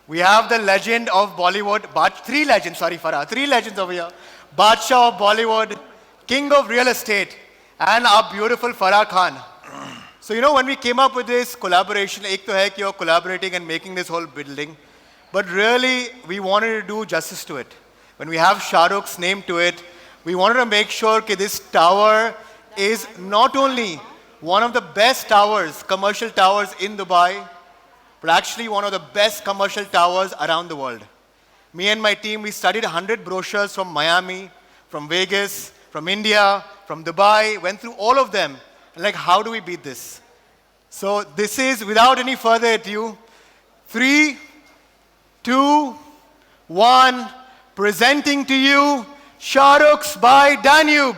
Speaker 3: We have the legend of Bollywood, three legends, sorry Farah, three legends over here. Badshah of Bollywood, king of real estate, and our beautiful Farah Khan. So you know, when we came up with this collaboration, ek to hai ki you're collaborating and making this whole building, but really we wanted to do justice to it. When we have Shah Rukh's name to it, we wanted to make sure that this tower is not only one of the best towers, commercial towers in Dubai, but actually one of the best commercial towers around the world. Me and my team, we studied 100 brochures from Miami, from Vegas, from India, from Dubai, went through all of them. Like, how do we beat this? So this is, without any further ado, 3, 2, 1, presenting to you Shah Rukh's by Danube.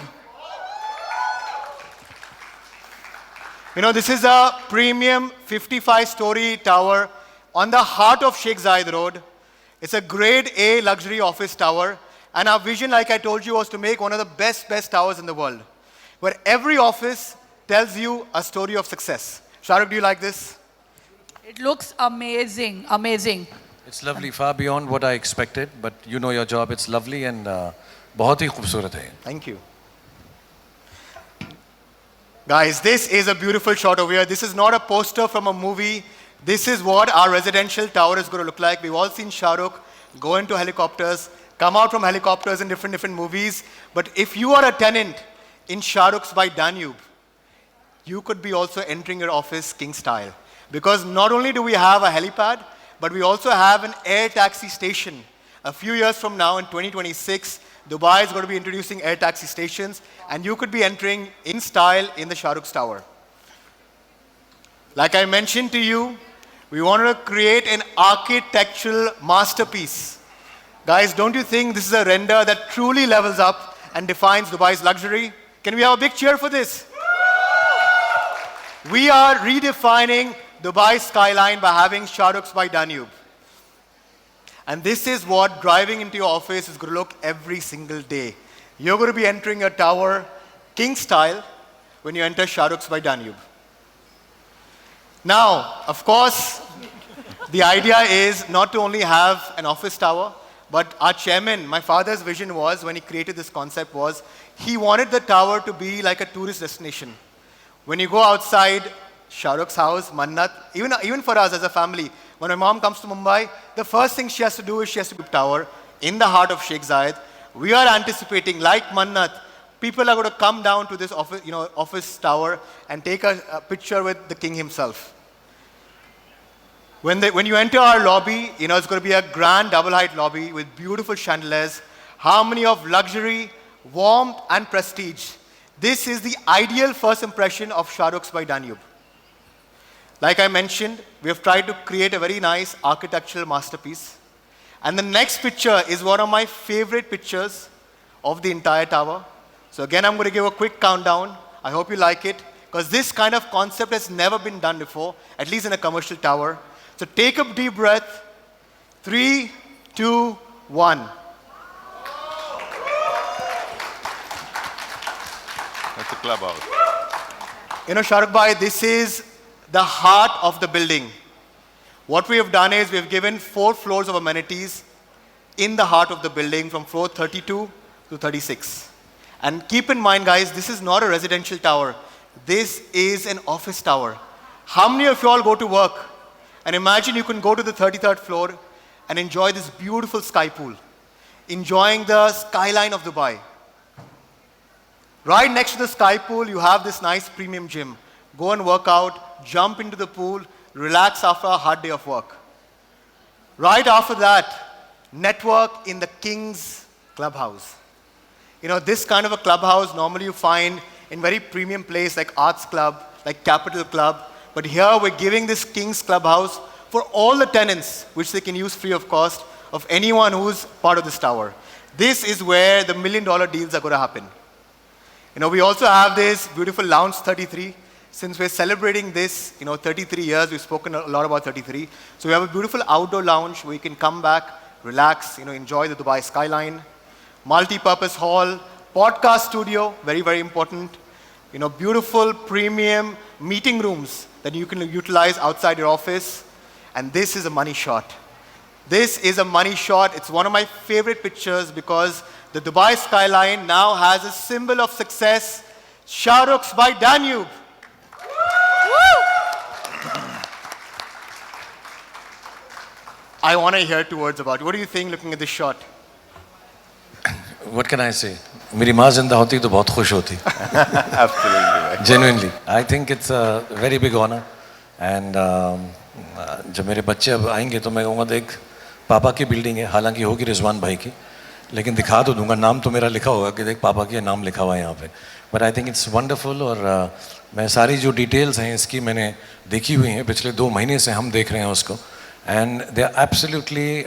Speaker 3: You know, this is a premium 55-story tower on the heart of Sheikh Zayed Road. It's a grade A luxury office tower. And our vision, like I told you, was to make one of the best towers in the world, where every office tells you a story of success. Shahrukh, do you like this?
Speaker 2: It looks amazing, amazing.
Speaker 5: It's lovely, far beyond what I expected, but you know your job, it's lovely and बहुत ही खूबसूरत है.
Speaker 3: Thank you. Guys, this is a beautiful shot over here. This is not a poster from a movie. This is what our residential tower is going to look like. We've all seen Shah Rukh go into helicopters, come out from helicopters in different movies. But if you are a tenant in Shah Rukh's by Danube, you could be also entering your office king style. Because not only do we have a helipad, but we also have an air taxi station. A few years from now, in 2026, Dubai is going to be introducing air taxi stations, and you could be entering in style in the Shah Rukh's tower. Like I mentioned to you, we wanted to create an architectural masterpiece. Guys, don't you think this is a render that truly levels up and defines Dubai's luxury? Can we have a big cheer for this? We are redefining Dubai's skyline by having Shah Rukh's by Danube. And this is what driving into your office is going to look every single day. You're going to be entering a tower king style when you enter Shah Rukh's by Danube. Now, of course, the idea is not to only have an office tower, but our chairman, my father's vision was, when he created this concept, was he wanted the tower to be like a tourist destination. When you go outside Shah Rukh's house, Mannat, even for us as a family, when my mom comes to Mumbai, the first thing she has to do is she has to build a tower in the heart of Sheikh Zayed. We are anticipating, like Mannat, people are going to come down to this office tower and take a picture with the king himself. When you enter our lobby, it's going to be a grand double-height lobby with beautiful chandeliers, harmony of luxury, warmth, and prestige. This is the ideal first impression of Shah Rukh's by Danube. Like I mentioned, we have tried to create a very nice architectural masterpiece. And the next picture is one of my favorite pictures of the entire tower. So again, I'm going to give a quick countdown. I hope you like it, because this kind of concept has never been done before, at least in a commercial tower. So take a deep breath. 3, 2, 1.
Speaker 4: That's the clubhouse.
Speaker 3: Shah Rukh Bhai, this is the heart of the building. What we have done is we have given 4 floors of amenities in the heart of the building from floor 32 to 36. And keep in mind, guys, this is not a residential tower. This is an office tower. How many of you all go to work? And imagine you can go to the 33rd floor and enjoy this beautiful sky pool, enjoying the skyline of Dubai. Right next to the sky pool, you have this nice premium gym. Go and work out, jump into the pool, relax after a hard day of work. Right after that, network in the King's Clubhouse. This kind of a clubhouse normally you find in very premium place like Arts Club, like Capital Club. But here we're giving this King's Clubhouse for all the tenants, which they can use free of cost, of anyone who's part of this tower. This is where the $1 million deals are going to happen. We also have this beautiful Lounge 33. Since we're celebrating this, 33 years, we've spoken a lot about 33. So we have a beautiful outdoor lounge where you can come back, relax, enjoy the Dubai skyline. Multi-purpose hall, podcast studio, very, very important. Beautiful premium meeting rooms that you can utilize outside your office. And this is a money shot. This is a money shot. It's one of my favorite pictures because the Dubai skyline now has a symbol of success, Shah Rukh's by Danube. I want to hear 2 words about it. What do you think looking at this shot?
Speaker 5: What can I say? मेरी माँ जिंदा होती तो बहुत खुश होती.
Speaker 4: Absolutely.
Speaker 5: Genuinely, I think it's a very big honor. And जब मेरे बच्चे अब आएंगे तो मैं कहूँगा देख पापा की बिल्डिंग है, हालांकि होगी रिजवान भाई की, लेकिन दिखा तो दूंगा, नाम तो मेरा लिखा होगा कि देख पापा की नाम लिखा हुआ है यहाँ पे. But I think it's wonderful. और मैं सारी जो डिटेल्स हैं इसकी मैंने देखी हुई हैं, पिछले 2 महीने से हम देख रहे हैं उसको. And they are absolutely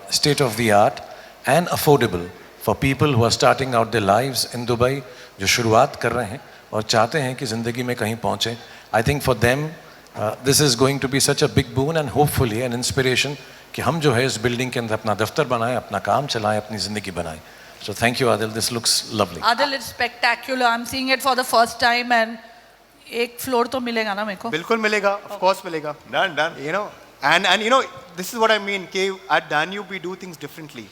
Speaker 5: state of the art and affordable for people who are starting out their lives in Dubai, जो शुरुआत कर रहे हैं और चाहते हैं कि ज़िंदगी में कहीं पहुँचें. I think for them this is going to be such a big boon and hopefully an inspiration कि हम जो है इस बिल्डिंग के अंदर अपना दफ्तर बनाएं, अपना काम चलाएं, अपनी ज़िंदगी बनाएं. So thank you, Adil. This looks lovely.
Speaker 2: Adil, it's spectacular. I'm seeing it for the first time and एक फ्लोर तो मिलेगा ना मेरे को?
Speaker 3: बिल्कुल मिलेगा, of course मिलेगा.
Speaker 4: Done.
Speaker 3: You know, and you know, this is what I mean. At Danube we do things differently.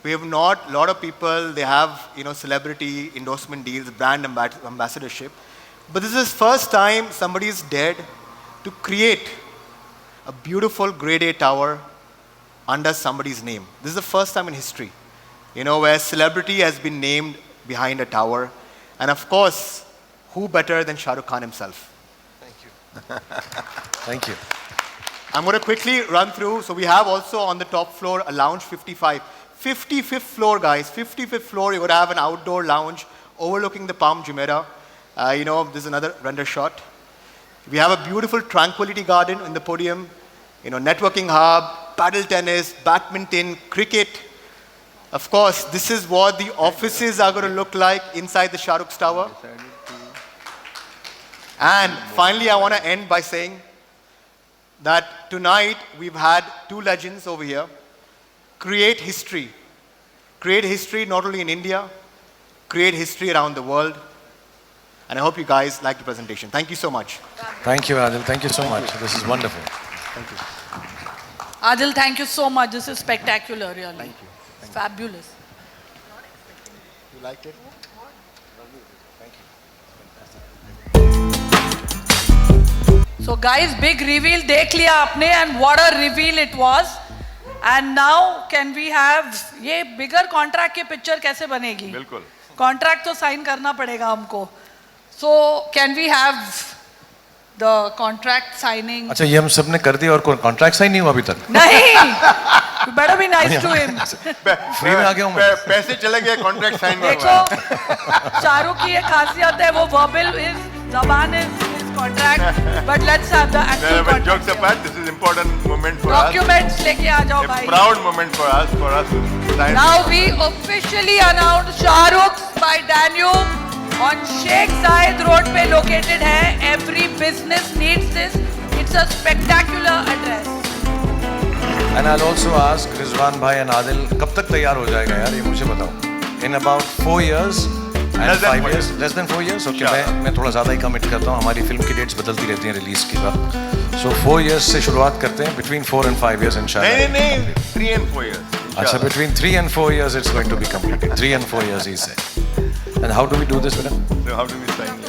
Speaker 3: We have not a lot of people. They have celebrity endorsement deals, brand ambassadorship, but this is first time somebody is dared to create a beautiful grade A tower under somebody's name. This is the first time in history, where celebrity has been named behind a tower, and of course, who better than Shah Rukh Khan himself?
Speaker 5: Thank you.
Speaker 3: I'm going to quickly run through. So we have also on the top floor a lounge 55. 55th floor, guys. 55th floor, you're going to have an outdoor lounge overlooking the Palm Jumeirah. This is another render shot. We have a beautiful tranquility garden in the podium. Networking hub, paddle tennis, badminton, cricket. Of course, this is what the offices are going to look like inside the Shah Rukh's tower. And finally, I want to end by saying that tonight we've had two legends over here create history. Create history not only in India, create history around the world. And I hope you guys like the presentation. Thank you so much.
Speaker 5: Thank you, Adil. Thank you so much. This is wonderful.
Speaker 3: Thank you.
Speaker 2: Adil, thank you so much. This is spectacular, really.
Speaker 3: Thank you.
Speaker 2: It's fabulous.
Speaker 3: You liked it?
Speaker 2: So guys, big reveal देख लिया आपने and what a reveal it was. And now can we have ये bigger contract की picture कैसे बनेगी?
Speaker 4: बिल्कुल.
Speaker 2: Contract तो sign करना पड़ेगा हमको. So can we have the contract signing?
Speaker 5: अच्छा, ये हम सब ने कर दिया और कोई कॉन्ट्रैक्ट साइन नहीं हुआ अभी तक?
Speaker 2: नहीं. You better be nice to him.
Speaker 5: Free में आ गया हूँ मैं.
Speaker 4: पैसे चले गए, कॉन्ट्रैक्ट साइन नहीं
Speaker 2: देखो,
Speaker 4: हुआ.
Speaker 2: शाहरुख की ये खासियत है, वो verbal is जबान is contract, but let's have the actual
Speaker 4: No, but
Speaker 2: contract.
Speaker 4: jokes apart, this is important moment for us.
Speaker 2: Documents लेके आ जाओ
Speaker 4: A
Speaker 2: भाई.
Speaker 4: proud moment for us to sign.
Speaker 2: Now we officially announce Shah Rukh by Danube on Sheikh Zayed Road पे located है. Every business needs this. It's a spectacular address.
Speaker 5: And I'll also ask Rizwan bhai and Adil, कब तक तैयार हो जाएगा यार, ये मुझे बताओ. In about 4 years and
Speaker 4: Less than
Speaker 5: 5
Speaker 4: 4
Speaker 5: years. Less than 4 years? Okay, मैं थोड़ा ज़्यादा ही कमिट करता हूँ. हमारी फिल्म की डेट्स बदलती रहती हैं रिलीज के बाद. So 4 years से शुरुआत करते हैं. Between 4 and 5 years inshallah.
Speaker 4: नहीं, 3 and 4 years.
Speaker 5: अच्छा, between 3 and 4 years it's going to be completed. 3 and 4 years he said. And how do we do this, Veda?
Speaker 4: So how do we sign here?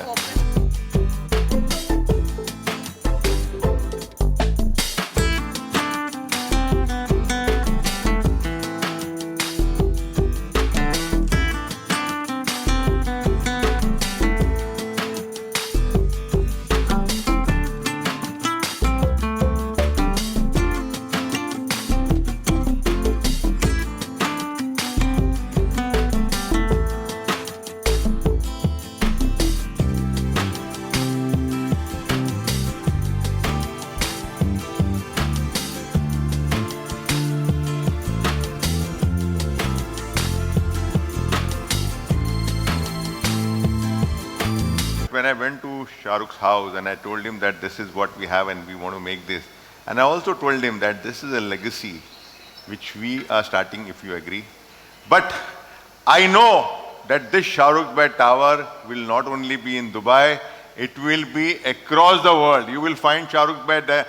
Speaker 4: When I went to Shah Rukh's house and I told him that this is what we have and we want to make this, and I also told him that this is a legacy which we are starting, if you agree. But I know that this Shah Rukh Bhai Tower will not only be in Dubai, it will be across the world. You will find Shah Rukh Danube,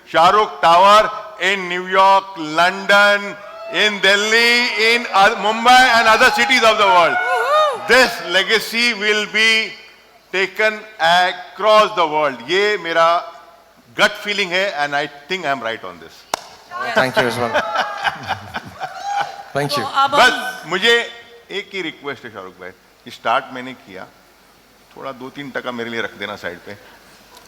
Speaker 4: Shah Rukh Tower in New York, London, in Delhi, in Mumbai and other cities of the world. This legacy will be taken across the world. ये मेरा gut feeling है and I think I'm right on this.
Speaker 5: Thank you as well. Thank you.
Speaker 2: अब
Speaker 4: बस मुझे एक ही request है शाहरुख भाई, start मैंने किया, थोड़ा 2-3% मेरे लिए रख देना साइड पे.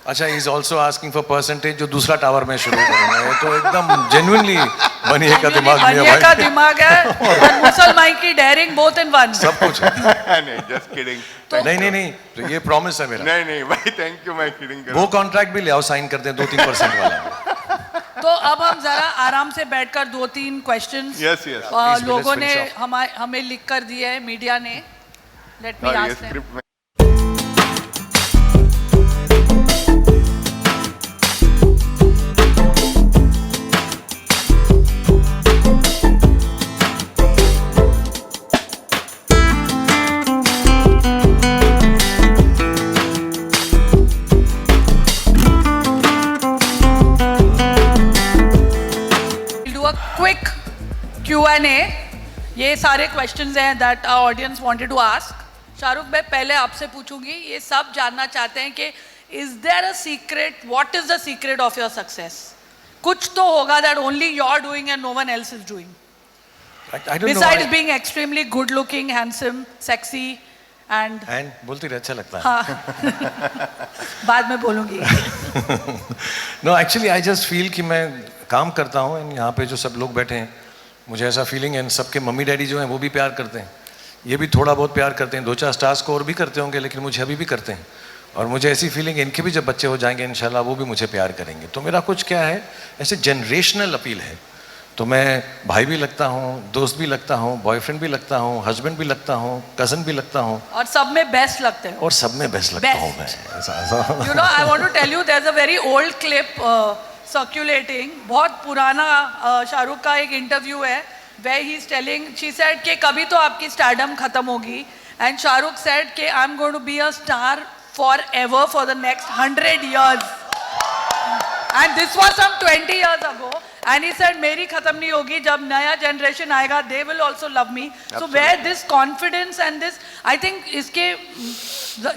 Speaker 5: अच्छा, he is also asking for percentage जो दूसरा टावर में शुरू करूँगा. ये तो एकदम genuinely बनिए का दिमाग में है
Speaker 2: बनिए का
Speaker 5: भाई.
Speaker 2: दिमाग है और मुसलमान की daring both in one.
Speaker 5: सब कुछ.
Speaker 4: नहीं, just kidding.
Speaker 5: नहीं, तो ये प्रॉमिस है मेरा.
Speaker 4: नहीं भाई, थैंक यू, मैं किडिंग कर रहा
Speaker 5: वो
Speaker 4: हूँ.
Speaker 5: कॉन्ट्रैक्ट भी ले आओ, साइन कर दें 2-3% वाला.
Speaker 2: तो अब हम जरा आराम से बैठकर 2-3 क्वेश्चंस
Speaker 4: Yes.
Speaker 2: लोगों
Speaker 5: let's
Speaker 2: ने
Speaker 5: finish
Speaker 2: हमें लिख कर दिए है, मीडिया ने. लेट मी
Speaker 4: और ये
Speaker 2: आस्क देम.
Speaker 4: स्क्रिप्ट में
Speaker 2: quick Q&A. ये सारे questions हैं that our audience wanted to ask. Shahrukh भाई पहले आपसे पूछूंगी, ये सब जानना चाहते हैं कि is there a secret? What is the secret of your success? कुछ तो होगा that only you're doing and no one else is doing.
Speaker 5: I don't
Speaker 2: Besides
Speaker 5: know.
Speaker 2: being extremely good looking, handsome, sexy and
Speaker 5: And बोलती रहे, अच्छा लगता है.
Speaker 2: हाँ बाद में बोलूंगी.
Speaker 5: No, actually I just feel कि मैं काम करता हूँ and यहाँ पे जो सब लोग बैठे हैं, मुझे ऐसा फीलिंग है सबके मम्मी डैडी जो हैं वो भी प्यार करते हैं, ये भी थोड़ा बहुत प्यार करते हैं, 2-4 स्टार्स को और भी करते होंगे लेकिन मुझे अभी भी करते हैं, और मुझे ऐसी फीलिंग है इनके भी जब बच्चे हो जाएंगे इंशाल्लाह वो भी मुझे प्यार करेंगे. तो मेरा कुछ क्या है, ऐसे जनरेशनल अपील है. तो मैं भाई भी लगता हूँ, दोस्त भी लगता हूँ, बॉयफ्रेंड भी लगता हूँ, हस्बैंड भी लगता हूँ, कज़न भी लगता हूँ,
Speaker 2: और सब में बेस्ट लगते हो.
Speaker 5: और सब में बेस्ट लगता हूँ मैं.
Speaker 2: You know, I want to tell you there's a very old clip circulating. बहुत पुराना शाहरुख का एक इंटरव्यू है where he's telling, she said कि कभी तो आपकी स्टारडम खत्म होगी, and शाहरुख said कि I'm going to be a star forever for the next 100 years. And this was some 20 years ago. And he said मेरी खत्म नहीं होगी, जब नया generation आएगा they will also love me. So where this confidence and this, I think इसके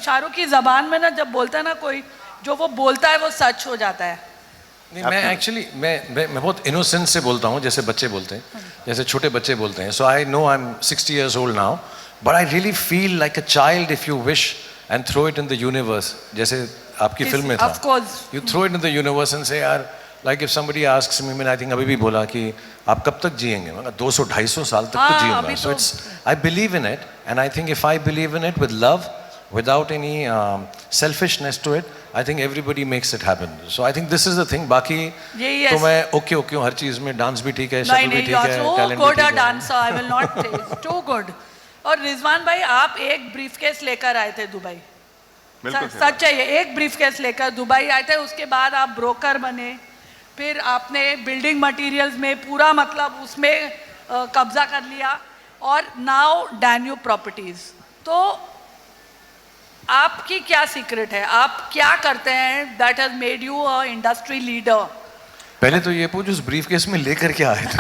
Speaker 2: शाहरुख की ज़बान में ना जब बोलता है ना कोई, जो वो बोलता है वो सच हो जाता है.
Speaker 5: नहीं, मैं एक्चुअली मैं बहुत इनोसेंस से बोलता हूँ, जैसे बच्चे बोलते हैं, जैसे छोटे बच्चे बोलते हैं. So I know I am 60 years old now, but I really feel like a child if you wish and throw it in the universe. जैसे आपकी फिल्म में था.
Speaker 2: Of course.
Speaker 5: You throw it in the universe and say यार, like if somebody asks me, मैंने I think अभी भी बोला कि आप कब तक जिएंगे, मैं 200-250 साल तक तो जिऊंगा. So it's, I believe in it, and I think if I believe in it with love, without any selfishness to it, I think everybody makes it happen. So I think this is the thing. बाकी तो मैं okay हूँ हर चीज़ में. Dance भी ठीक है, शक्ल भी ठीक है, टैलेंट भी ठीक है.
Speaker 2: dancer, I will not say it's too good. और रिजवान भाई आप एक ब्रीफकेस लेकर आए थे दुबई. सच है, ये एक ब्रीफकेस लेकर दुबई आए थे, उसके बाद आप ब्रोकर बने, फिर आपने बिल्डिंग मटेरियल्स में पूरा मतलब उसमें कब्जा कर लिया, और नाउ डैन्यूब प्रॉपर्टीज. तो आपकी क्या सीक्रेट है, आप क्या करते हैं that has made you a industry leader?
Speaker 5: पहले तो ये पूछ उस ब्रीफकेस में लेकर क्या आए थे.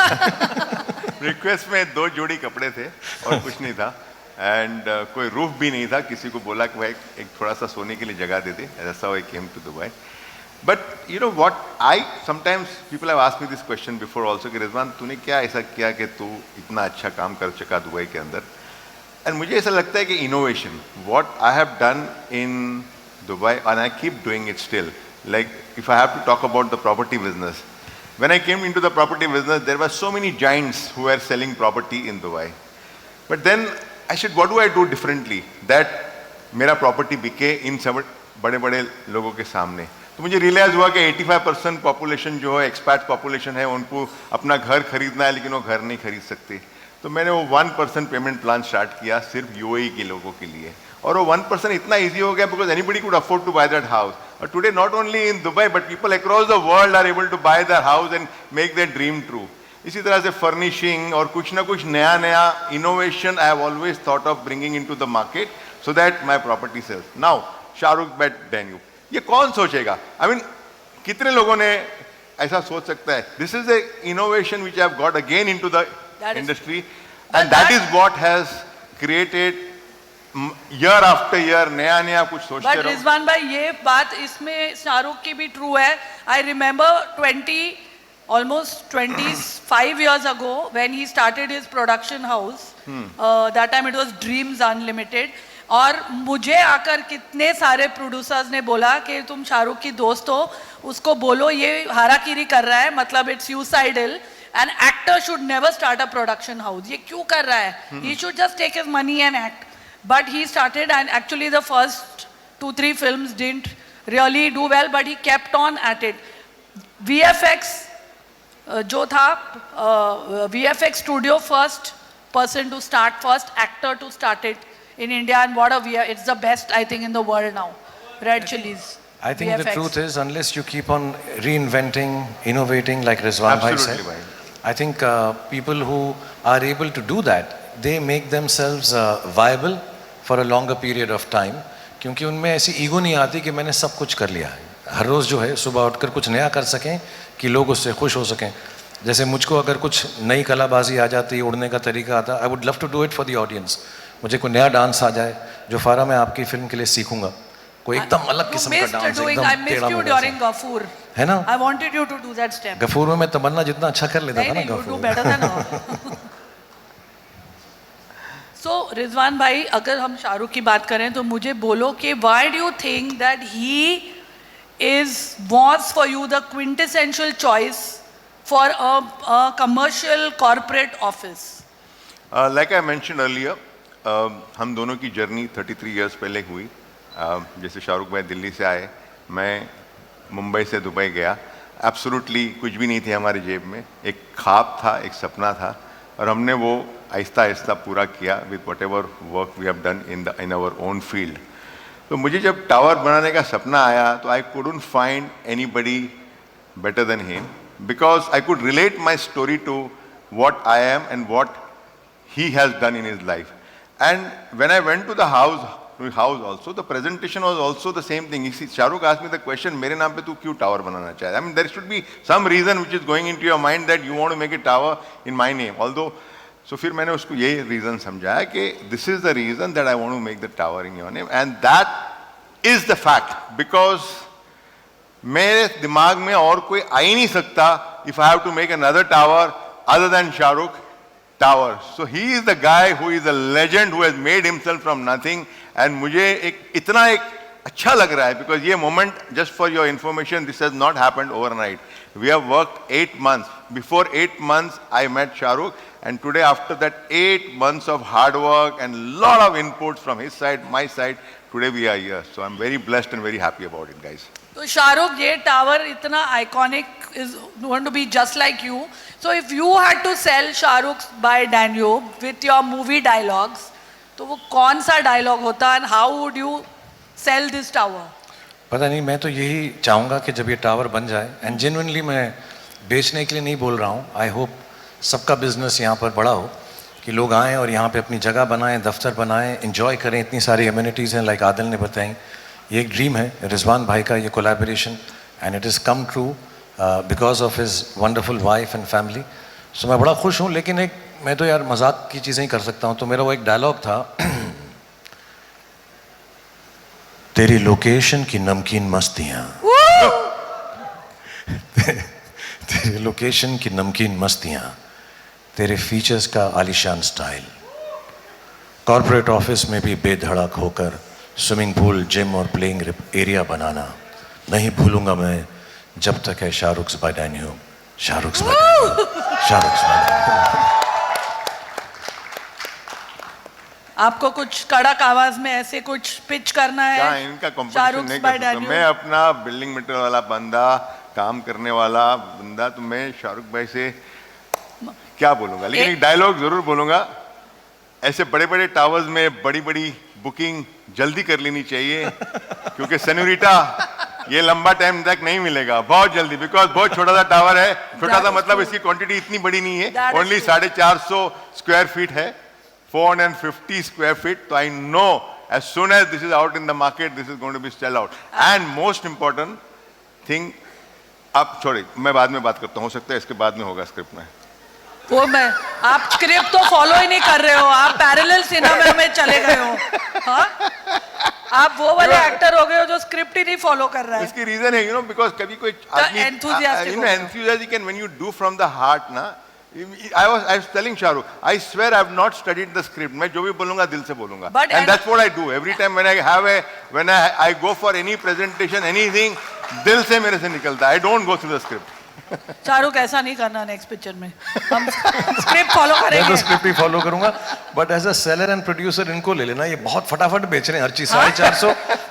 Speaker 4: रिक्वेस्ट में 2 जोड़ी कपड़े थे और कुछ नहीं था, एंड कोई रूफ भी नहीं था. किसी को बोला कि भाई एक थोड़ा सा सोने के लिए जगह दे दे. That's how I came to Dubai. But you know what, I sometimes people have asked me this question before also कि रिजवान तूने क्या ऐसा किया कि तू इतना अच्छा काम कर चुका दुबई के अंदर. एंड मुझे ऐसा लगता है कि innovation, what I have done in Dubai and I keep doing it still. Like if I have to talk about the property business, when I came into the property business, there were so many giants who were selling property in Dubai. But then I said, what do I do differently that मेरा property बिके इन सब बड़े बड़े लोगों के सामने. तो मुझे रियलाइज हुआ कि 85% पॉपुलेशन जो है एक्सपैट पॉपुलेशन है, उनको अपना घर खरीदना है लेकिन वो घर नहीं खरीद सकते. तो मैंने वो 1% पेमेंट प्लान स्टार्ट किया सिर्फ यूएई के लोगों के लिए, और वो 1% इतना ईजी हो गया because anybody could afford to buy that house. और today not only in Dubai but people across the world are able to buy that house and make their dream true. इसी तरह से फर्निशिंग और कुछ ना कुछ नया नया innovation I have always thought of bringing into the market so that my property sells. Now Shahrukh by Danube, ये कौन सोचेगा? आई मीन कितने लोगों ने ऐसा सोच सकता है? This is the innovation which I have got again into the industry, and that is what has created year after year नया नया कुछ सोचते रहो.
Speaker 2: रिजवान भाई ये बात इसमें शाहरुख की भी ट्रू है. I remember almost 25 years ago when he started his production house. That time it was Dreams Unlimited. और मुझे आकर कितने सारे प्रोड्यूसर्स ने बोला कि तुम शाहरुख की दोस्त हो, उसको बोलो ये हाराकीरी कर रहा है, मतलब it's suicidal. An actor should never start a production house. ये क्यों कर रहा है? He should just take his money and act. But he started, and actually the first 2-3 films didn't really do well, but he kept on at it. VFX जो था, VFX studio, first person to start, first actor to start it in India, and what a it's the best I think in the world now. Red Chillies.
Speaker 5: I think
Speaker 2: VFX.
Speaker 5: the truth is, unless you keep on reinventing, innovating, like Rizwan Bhai said, I think people who are able to do that, they make themselves viable for a longer period of time. क्योंकि उनमें ऐसी ego नहीं आती कि मैंने सब कुछ कर लिया है. हर रोज़ जो है सुबह उठकर कुछ नया कर सकें कि लोग उससे खुश हो सकें. जैसे मुझको अगर कुछ नई कलाबाजी आ जाती, उड़ने का तरीका आता, I would love to do it for the audience. मुझे कोई नया डांस आ जाए जो फारा मैं आपकी फिल्म के लिए सीखूंगा, कोई एकदम अलग किस्म का डांस, एकदम टेढ़ा मेढ़ा
Speaker 2: during Gafoor.
Speaker 5: है ना.
Speaker 2: I wanted you to do that step.
Speaker 5: Ghafoor में मैं तमन्ना जितना अच्छा कर लेता था ना,
Speaker 2: नहीं, you do
Speaker 5: Ghafoor.
Speaker 2: better than her. So Rizwan भाई, अगर हम शाहरुख की बात करें तो मुझे बोलो कि why do you think that he was for you the quintessential choice for a commercial corporate office?
Speaker 4: Like I mentioned earlier, हम दोनों की जर्नी 33 years पहले हुई. जैसे शाहरुख भाई दिल्ली से आए, मैं मुंबई से दुबई गया. एब्सोल्युटली कुछ भी नहीं थे हमारी जेब में. एक ख्वाब था, एक सपना था, और हमने वो आहिस्ता आहिस्ता पूरा किया with whatever work we have done in our own field. तो मुझे जब टावर बनाने का सपना आया तो I couldn't find anybody better than him, because I could relate my story to what I am and what he has done in his life. And when I went to the house also, the presentation was also the same thing. You see, Shahrukh asked me the question, मेरे नाम पे तू क्यों tower बनाना चाहे? I mean, there should be some reason which is going into your mind that you want to make a tower in my name. Although, so फिर मैंने उसको ये reason समझाया कि this is the reason that I want to make the tower in your name, and that is the fact, because मेरे दिमाग में और कोई आ ही नहीं सकता if I have to make another tower other than Shahrukh Tower. So he is the guy who is a legend who has made himself from nothing. And मुझे इतना अच्छा लग रहा है because ये moment, just for your information, this has not happened overnight. We have worked 8 months. Before 8 months, I met Shahrukh, and today after that 8 months of hard work and lot of inputs from his side, my side, today we are here. So I'm very blessed and very happy about it, guys.
Speaker 2: तो शाहरुख, ये tower इतना iconic is going to be just like you. So if you had to sell Shahrukh by Danube with your movie dialogues, तो वो कौन सा dialogue होता and how would you sell this tower?
Speaker 5: पता नहीं, मैं तो यही चाहूँगा कि जब ये टावर बन जाए, एंड जेन्युइनली मैं बेचने के लिए नहीं बोल रहा हूँ, आई होप सबका बिजनेस यहाँ पर बड़ा हो, कि लोग आएँ और यहाँ पे अपनी जगह बनाएं, दफ्तर बनाएं, एंजॉय करें. इतनी सारी एम्यूनिटीज़ हैं, लाइक आदिल ने बताई. ये एक ड्रीम है रिजवान भाई का, ये collaboration, and it is come true because of his wonderful wife and family. So मैं बड़ा खुश हूँ. लेकिन एक मैं तो यार मजाक की चीज़ें ही कर सकता हूँ. तो मेरा वो एक डायलॉग था, तेरी लोकेशन की नमकीन मस्तियाँ, तेरी लोकेशन की नमकीन मस्तियाँ, तेरे फीचर्स का आलीशान स्टाइल, कॉर्पोरेट ऑफिस में भी बेधड़क होकर स्विमिंग पूल, जिम और प्लेइंग एरिया बनाना नहीं भूलूंगा मैं जब तक है Shahrukh by Danube. Shahrukh by
Speaker 2: आपको कुछ कड़क आवाज में ऐसे कुछ पिच करना है?
Speaker 4: क्या इनका कंपटीशन नहीं कर सकता? मैं अपना बिल्डिंग मटेरियल वाला बंदा, काम करने वाला बंदा, तो मैं शाहरुख भाई से क्या बोलूंगा. लेकिन एक डायलॉग जरूर बोलूंगा, ऐसे बड़े बड़े टावर्स में बड़ी बड़ी बुकिंग जल्दी कर लेनी चाहिए, क्योंकि सेन्योरिटा ये लंबा टाइम तक नहीं मिलेगा, बहुत जल्दी, बिकॉज बहुत छोटा सा टावर है. छोटा सा मतलब इसकी क्वांटिटी इतनी बड़ी नहीं है, ओनली 450 स्क्वायर फीट है, 450 square feet. So I know as soon as this is out in the market, this is going to be sell out. And most important thing, आप छोड़िए, मैं बाद में बात करता हूँ, हो सकता है इसके बाद में होगा स्क्रिप्ट में.
Speaker 2: वो मैं, आप स्क्रिप्ट तो फॉलो ही नहीं कर रहे हो, आप पैरेलल सिनेमा में चले गए हो. हाँ, आप वो वाले एक्टर हो गए हो जो स्क्रिप्ट ही नहीं फॉलो कर रहा है.
Speaker 4: इसकी रीजन है, because कभी कोई आदमी, enthusiastic, and when you do from the heart ना, I was telling Shahrukh, I swear I have not studied the script. मैं जो भी बोलूँगा दिल से बोलूँगा. And that's what I do every time when I go for any presentation, anything, दिल से मेरे से निकलता है. I don't go through the script.
Speaker 2: Shahrukh, ऐसा नहीं करना नेक्स्ट पिक्चर में, हम स्क्रिप्ट फॉलो करेंगे.
Speaker 5: मैं तो स्क्रिप्ट ही फॉलो करूंगा, but as a seller and producer इनको ले लेना, ये बहुत फटाफट बेच रहे हैं हर चीज.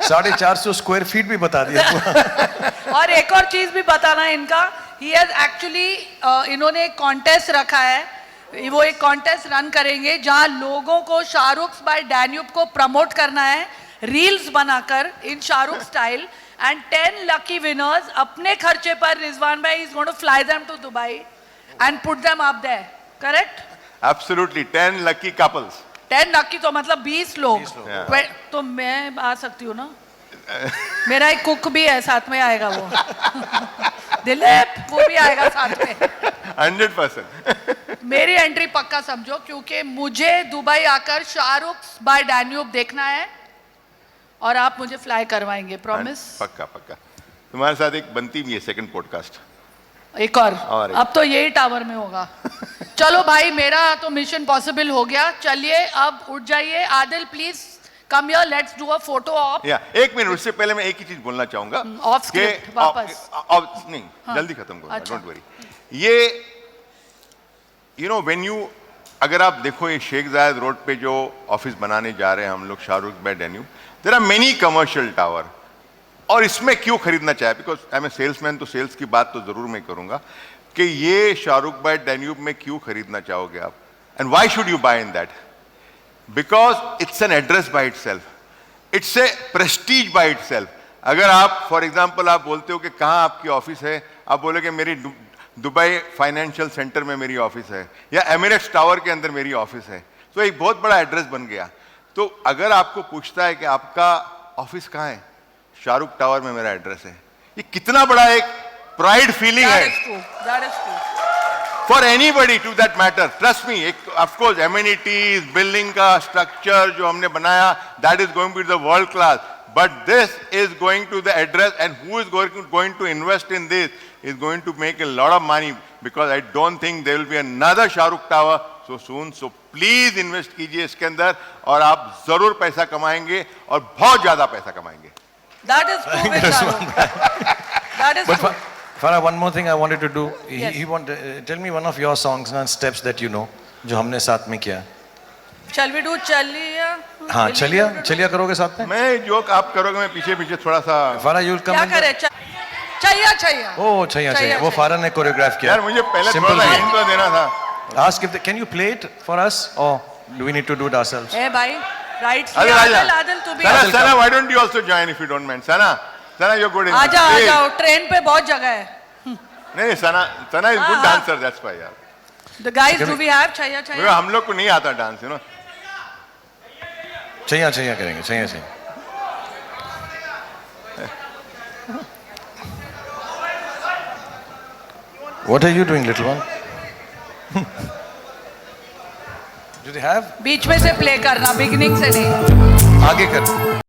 Speaker 5: 450 स्क्वायर फीट भी बता दिया.
Speaker 2: और एक और चीज भी बताना है इनका, ही हैज एक्चुअली, इन्होंने एक कॉन्टेस्ट रखा है, वो एक कॉन्टेस्ट रन करेंगे जहां लोगों को शाहरुख बाय डैन्यूब को प्रमोट करना है, रील्स बनाकर इन Shahrukh style, and 10 lucky winners अपने खर्चे पर रिजवान भाई is going to fly them to Dubai and put them up there. Correct?
Speaker 4: Absolutely, 10 lucky couples.
Speaker 2: 10 lucky तो मतलब 20 लोग. तो मैं आ सकती हूँ ना? मेरा एक कुक भी है, साथ में आएगा वो. दिलीप, वो भी आएगा साथ में.
Speaker 4: 100%.
Speaker 2: मेरी एंट्री पक्का समझो, क्योंकि मुझे दुबई आकर शाहरुख बाय डैन्यूब देखना है और आप मुझे फ्लाई करवाएंगे, प्रॉमिस?
Speaker 4: पक्का पक्का. तुम्हारे साथ एक बनती भी है सेकंड पॉडकास्ट.
Speaker 2: एक और
Speaker 4: एक.
Speaker 2: अब तो यही टावर में होगा. चलो भाई, मेरा तो मिशन पॉसिबल हो गया. चलिए अब उठ जाइए. Adil please come here, let's do a photo op.
Speaker 4: या एक मिनट, उससे पहले मैं एक ही चीज बोलना चाहूंगा.
Speaker 2: ऑफ स्क्रिप्ट वापस.
Speaker 4: नहीं, जल्दी खत्म करूंगा, डोंट वरी. ये यू नो व्हेन यू, अगर आप देखो ये शेख जायद रोड पे जो ऑफिस बनाने जा रहे हैं हम लोग Shahrukh by Danube, there are many commercial tower. और इसमें क्यों खरीदना चाहे, because I am a salesman, तो सेल्स की बात तो जरूर मैं करूंगा कि ये शाहरुख बाय डैन्यूब में क्यों खरीदना चाहोगे आप, and why should you buy in that? Because it's an address by itself, it's a prestige by itself. अगर आप फॉर एग्जांपल आप बोलते हो कि कहाँ आपकी ऑफिस है, आप बोलोगे मेरी दुबई फाइनेंशियल सेंटर में मेरी ऑफिस है, या एमिरेट्स टावर के अंदर मेरी ऑफिस है, तो एक बहुत बड़ा एड्रेस बन गया. तो अगर आपको पूछता है कि आपका ऑफिस कहाँ है, शाहरुख टावर में मेरा एड्रेस है, ये कितना बड़ा एक प्राइड फीलिंग है
Speaker 2: That is true.
Speaker 4: For anybody to that matter. Trust me. एक ऑफ कोर्स एमिनिटीज, बिल्डिंग का स्ट्रक्चर जो हमने बनाया, that is going to the world class, but this is going to the address, and who is going to invest in this is going to make a lot of money, because I don't think there will be another Shahrukh Tower so soon. So please invest कीजिए इसके अंदर, और आप जरूर पैसा कमाएंगे और बहुत ज्यादा पैसा कमाएंगे.
Speaker 2: That is true with Shahrukh. That is
Speaker 5: But
Speaker 2: true.
Speaker 5: Farah, one more thing I wanted to do.
Speaker 2: Yes.
Speaker 5: He wanted, tell me one of your songs and steps that you know, जो हमने साथ में किया.
Speaker 2: Shall we do चलिए?
Speaker 5: हाँ, चलिया करोगे साथ में?
Speaker 4: मैं जो आप करोगे मैं पीछे पीछे थोड़ा सा.
Speaker 5: Farah, you'll come.
Speaker 2: क्या करे? चाहिए.
Speaker 5: ओह, चाहिए. वो फारा ने कोरियोग्राफ किया.
Speaker 4: यार मुझे पहले
Speaker 5: Simple
Speaker 4: थोड़ा सा
Speaker 5: thing.
Speaker 4: हिंट तो देना था.
Speaker 5: Ask if can you play it for us, or do we need to do it ourselves?
Speaker 2: ए भाई, right? आदिल तू भी.
Speaker 4: Sana, why don't you also join if you don't mind? Sana, you're good in.
Speaker 2: आ जाओ. Train पे बहुत जगह है.
Speaker 4: नहीं, Sana is good dancer, that's why यार.
Speaker 2: The guys, do we have चाहिए?
Speaker 4: हम लोग को नहीं आता डांस, you know.
Speaker 5: चाहिए करेंगे. चाहिए. What are you doing, little one? Do they have?
Speaker 2: बीच में से प्ले करना, बिगिनिंग से नहीं.
Speaker 5: आगे कर.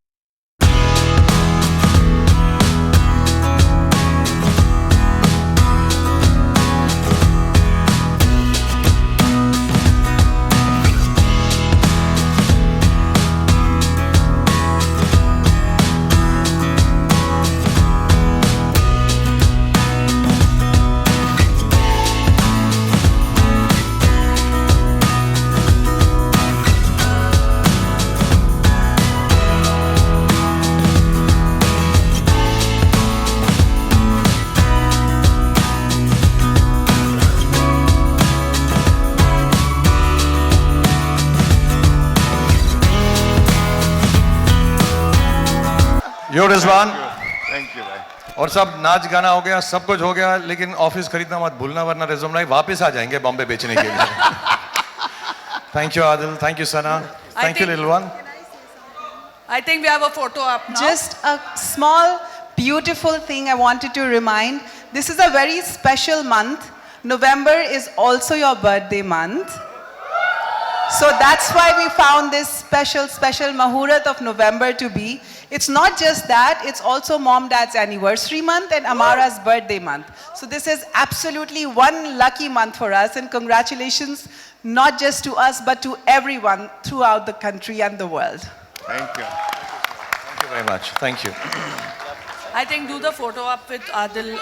Speaker 5: यो रिजवान.
Speaker 4: Thank you भाई.
Speaker 5: और सब नाच गाना हो गया, सब कुछ हो गया, लेकिन ऑफिस खरीदना मत भूलना, वरना रिज्यूम नहीं वापस आ जाएंगे बॉम्बे बेचने के लिए. Thank you Adil, thank you Sana, thank you little one.
Speaker 2: I think we have a photo up now.
Speaker 6: Just a small, beautiful thing I wanted to remind. This is a very special month. November is also your birthday month. So that's why we found this special Mahurat of November to be. It's not just that, it's also Mom Dad's anniversary month and Amara's birthday month. So this is absolutely one lucky month for us, and congratulations not just to us but to everyone throughout the country and the world.
Speaker 4: Thank you.
Speaker 5: Thank you very much. Thank you.
Speaker 2: I think do the photo up with Adil.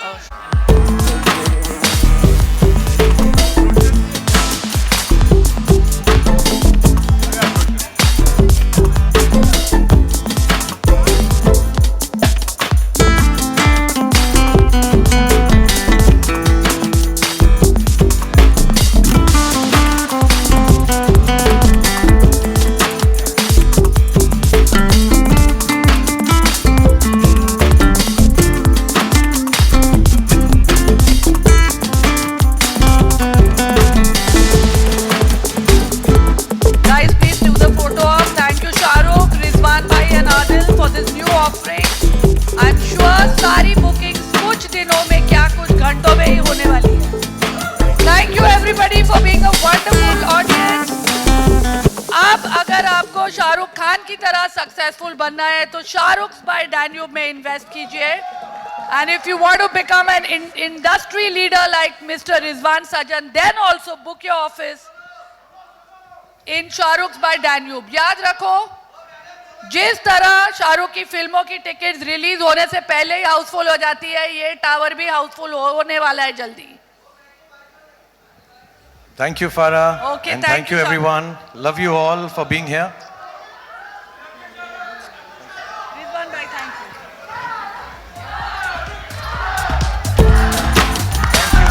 Speaker 2: सारी bookings कुछ दिनों में, क्या कुछ घंटों में ही होने वाली है. Thank you everybody for being a wonderful audience. अब अगर आपको शाहरुख खान की तरह सक्सेसफुल बनना है तो शाहरुख बाय डैन्यूब में इन्वेस्ट कीजिए. And if you want to become an industry leader like Mr. Rizwan Sajan, then also book your office in Shahrukh by Danube. याद रखो, जिस तरह शाहरुख की फिल्मों की टिकट्स रिलीज होने से पहले ही हाउसफुल हो जाती है, ये टावर भी हाउसफुल होने वाला है जल्दी.
Speaker 5: Thank you, Farah.
Speaker 2: Okay,
Speaker 5: and
Speaker 2: thank
Speaker 5: you
Speaker 2: you,
Speaker 5: everyone. Love you all for being here.
Speaker 2: Rizwan bhai, thank you.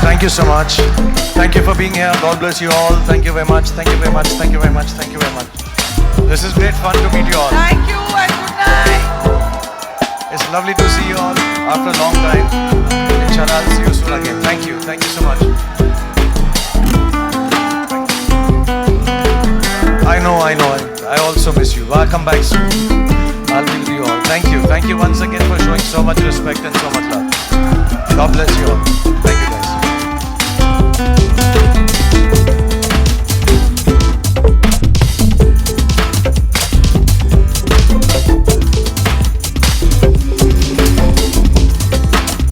Speaker 5: Thank you so much. Thank you for being here. God bless you all. Thank you very much. Thank you very much. Thank you very much. Thank you very much. This is great fun to meet you all.
Speaker 2: Thank you and good night.
Speaker 5: It's lovely to see you all after a long time. Inshallah, I'll see you soon again. Thank you. Thank you so much. I know. I also miss you. I'll come back soon. I'll be with you all. Thank you. Thank you once again for showing so much respect and so much love.